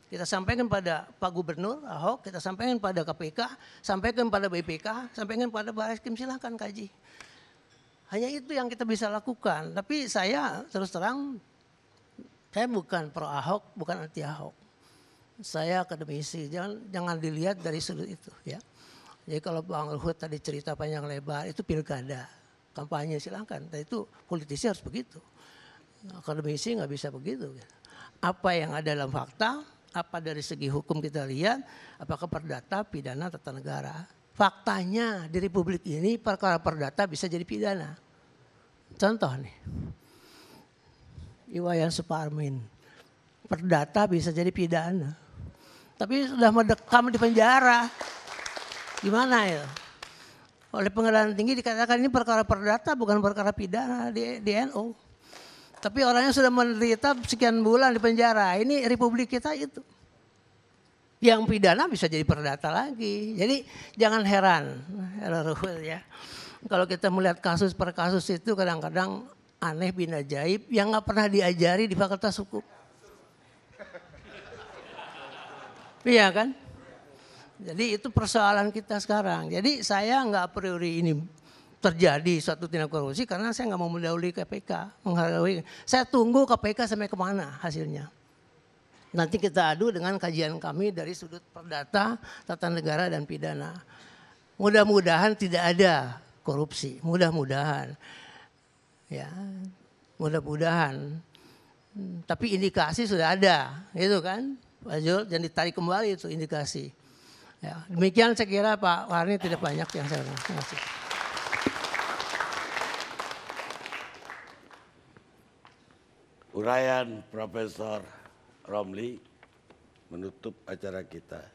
kita sampaikan pada Pak Gubernur Ahok, kita sampaikan pada KPK, sampaikan pada BPK, sampaikan pada Barreskrim, silahkan kaji. Hanya itu yang kita bisa lakukan. Tapi saya terus terang, saya bukan pro Ahok, bukan anti Ahok. Saya akademisi, jangan dilihat dari sudut itu ya. Jadi kalau Bang Ruhut tadi cerita panjang lebar, itu pilkada, kampanye silahkan. Tapi itu politisi harus begitu. Akademisi nggak bisa begitu. Apa yang ada dalam fakta, apa dari segi hukum kita lihat, apakah perdata, pidana, tata negara. Faktanya di Republik ini perkara perdata bisa jadi pidana. Contoh nih. Iwayan Suparmin, perdata bisa jadi pidana. Tapi sudah mendekam di penjara. Gimana ya? Oleh pengadilan tinggi dikatakan ini perkara perdata bukan perkara pidana di NU. Tapi orangnya sudah menderita sekian bulan di penjara. Ini Republik kita itu. Yang pidana bisa jadi perdata lagi. Jadi jangan heran ya. Kalau kita melihat kasus per kasus itu kadang-kadang aneh bin ajaib yang nggak pernah diajari di Fakultas Hukum. Iya kan? Jadi itu persoalan kita sekarang. Jadi saya nggak a priori ini terjadi suatu tindak korupsi karena saya nggak mau mendahului KPK. Saya tunggu KPK sampai kemana hasilnya. Nanti kita adu dengan kajian kami dari sudut perdata, tata negara dan pidana. Mudah-mudahan tidak ada korupsi. Mudah-mudahan. Ya, mudah-mudahan. Tapi indikasi sudah ada, gitu kan, Pak Zul, dan ditarik kembali itu indikasi. Ya, demikian saya kira Pak Warni tidak banyak yang saya terima kasih.
uraian Profesor Romli menutup acara kita.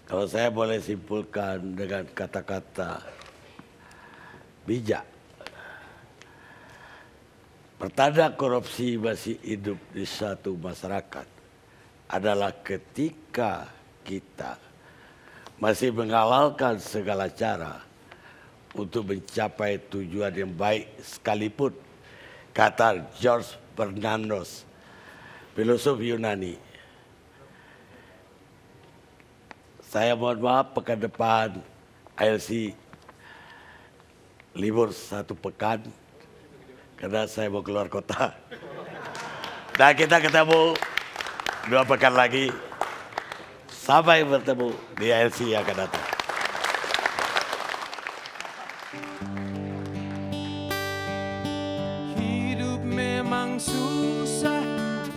Kalau saya boleh simpulkan dengan kata-kata bijak, pertanda korupsi masih hidup di satu masyarakat adalah ketika kita masih menghalalkan segala cara untuk mencapai tujuan yang baik sekalipun, kata George Bernanos, filosof Yunani. Saya mohon maaf, pekan depan ALC libur 1 pekan karena saya mau keluar kota. Dan kita ketemu 2 pekan lagi. Sampai bertemu di ALC yang akan datang.
Hidup memang susah,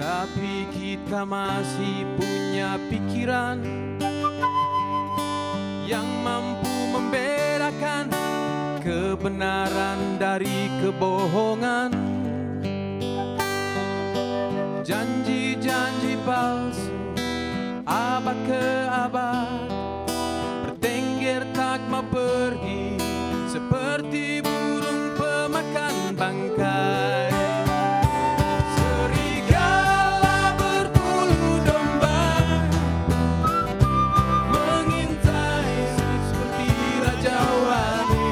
tapi kita masih punya pikiran yang mampu membedakan kebenaran dari kebohongan. Janji-janji palsu abad ke abad bertengger tak mau pergi, seperti burung pemakan bangkai. Serigala berbulu domba mengintai seperti raja wali.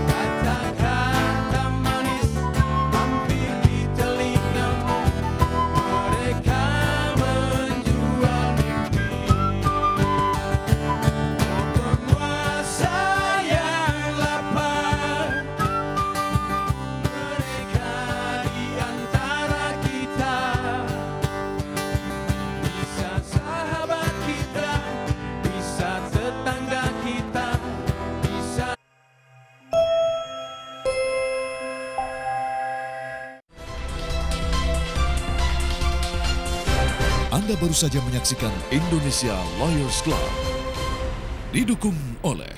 Kata-kata manis hampir di telingamu, mereka menjual mimpi. Penguasa yang lapar, mereka di antara kita, bisa sahabat kita, bisa tetangga kita, bisa.
Anda baru saja menyaksikan Indonesia Lawyers Club. Didukung oleh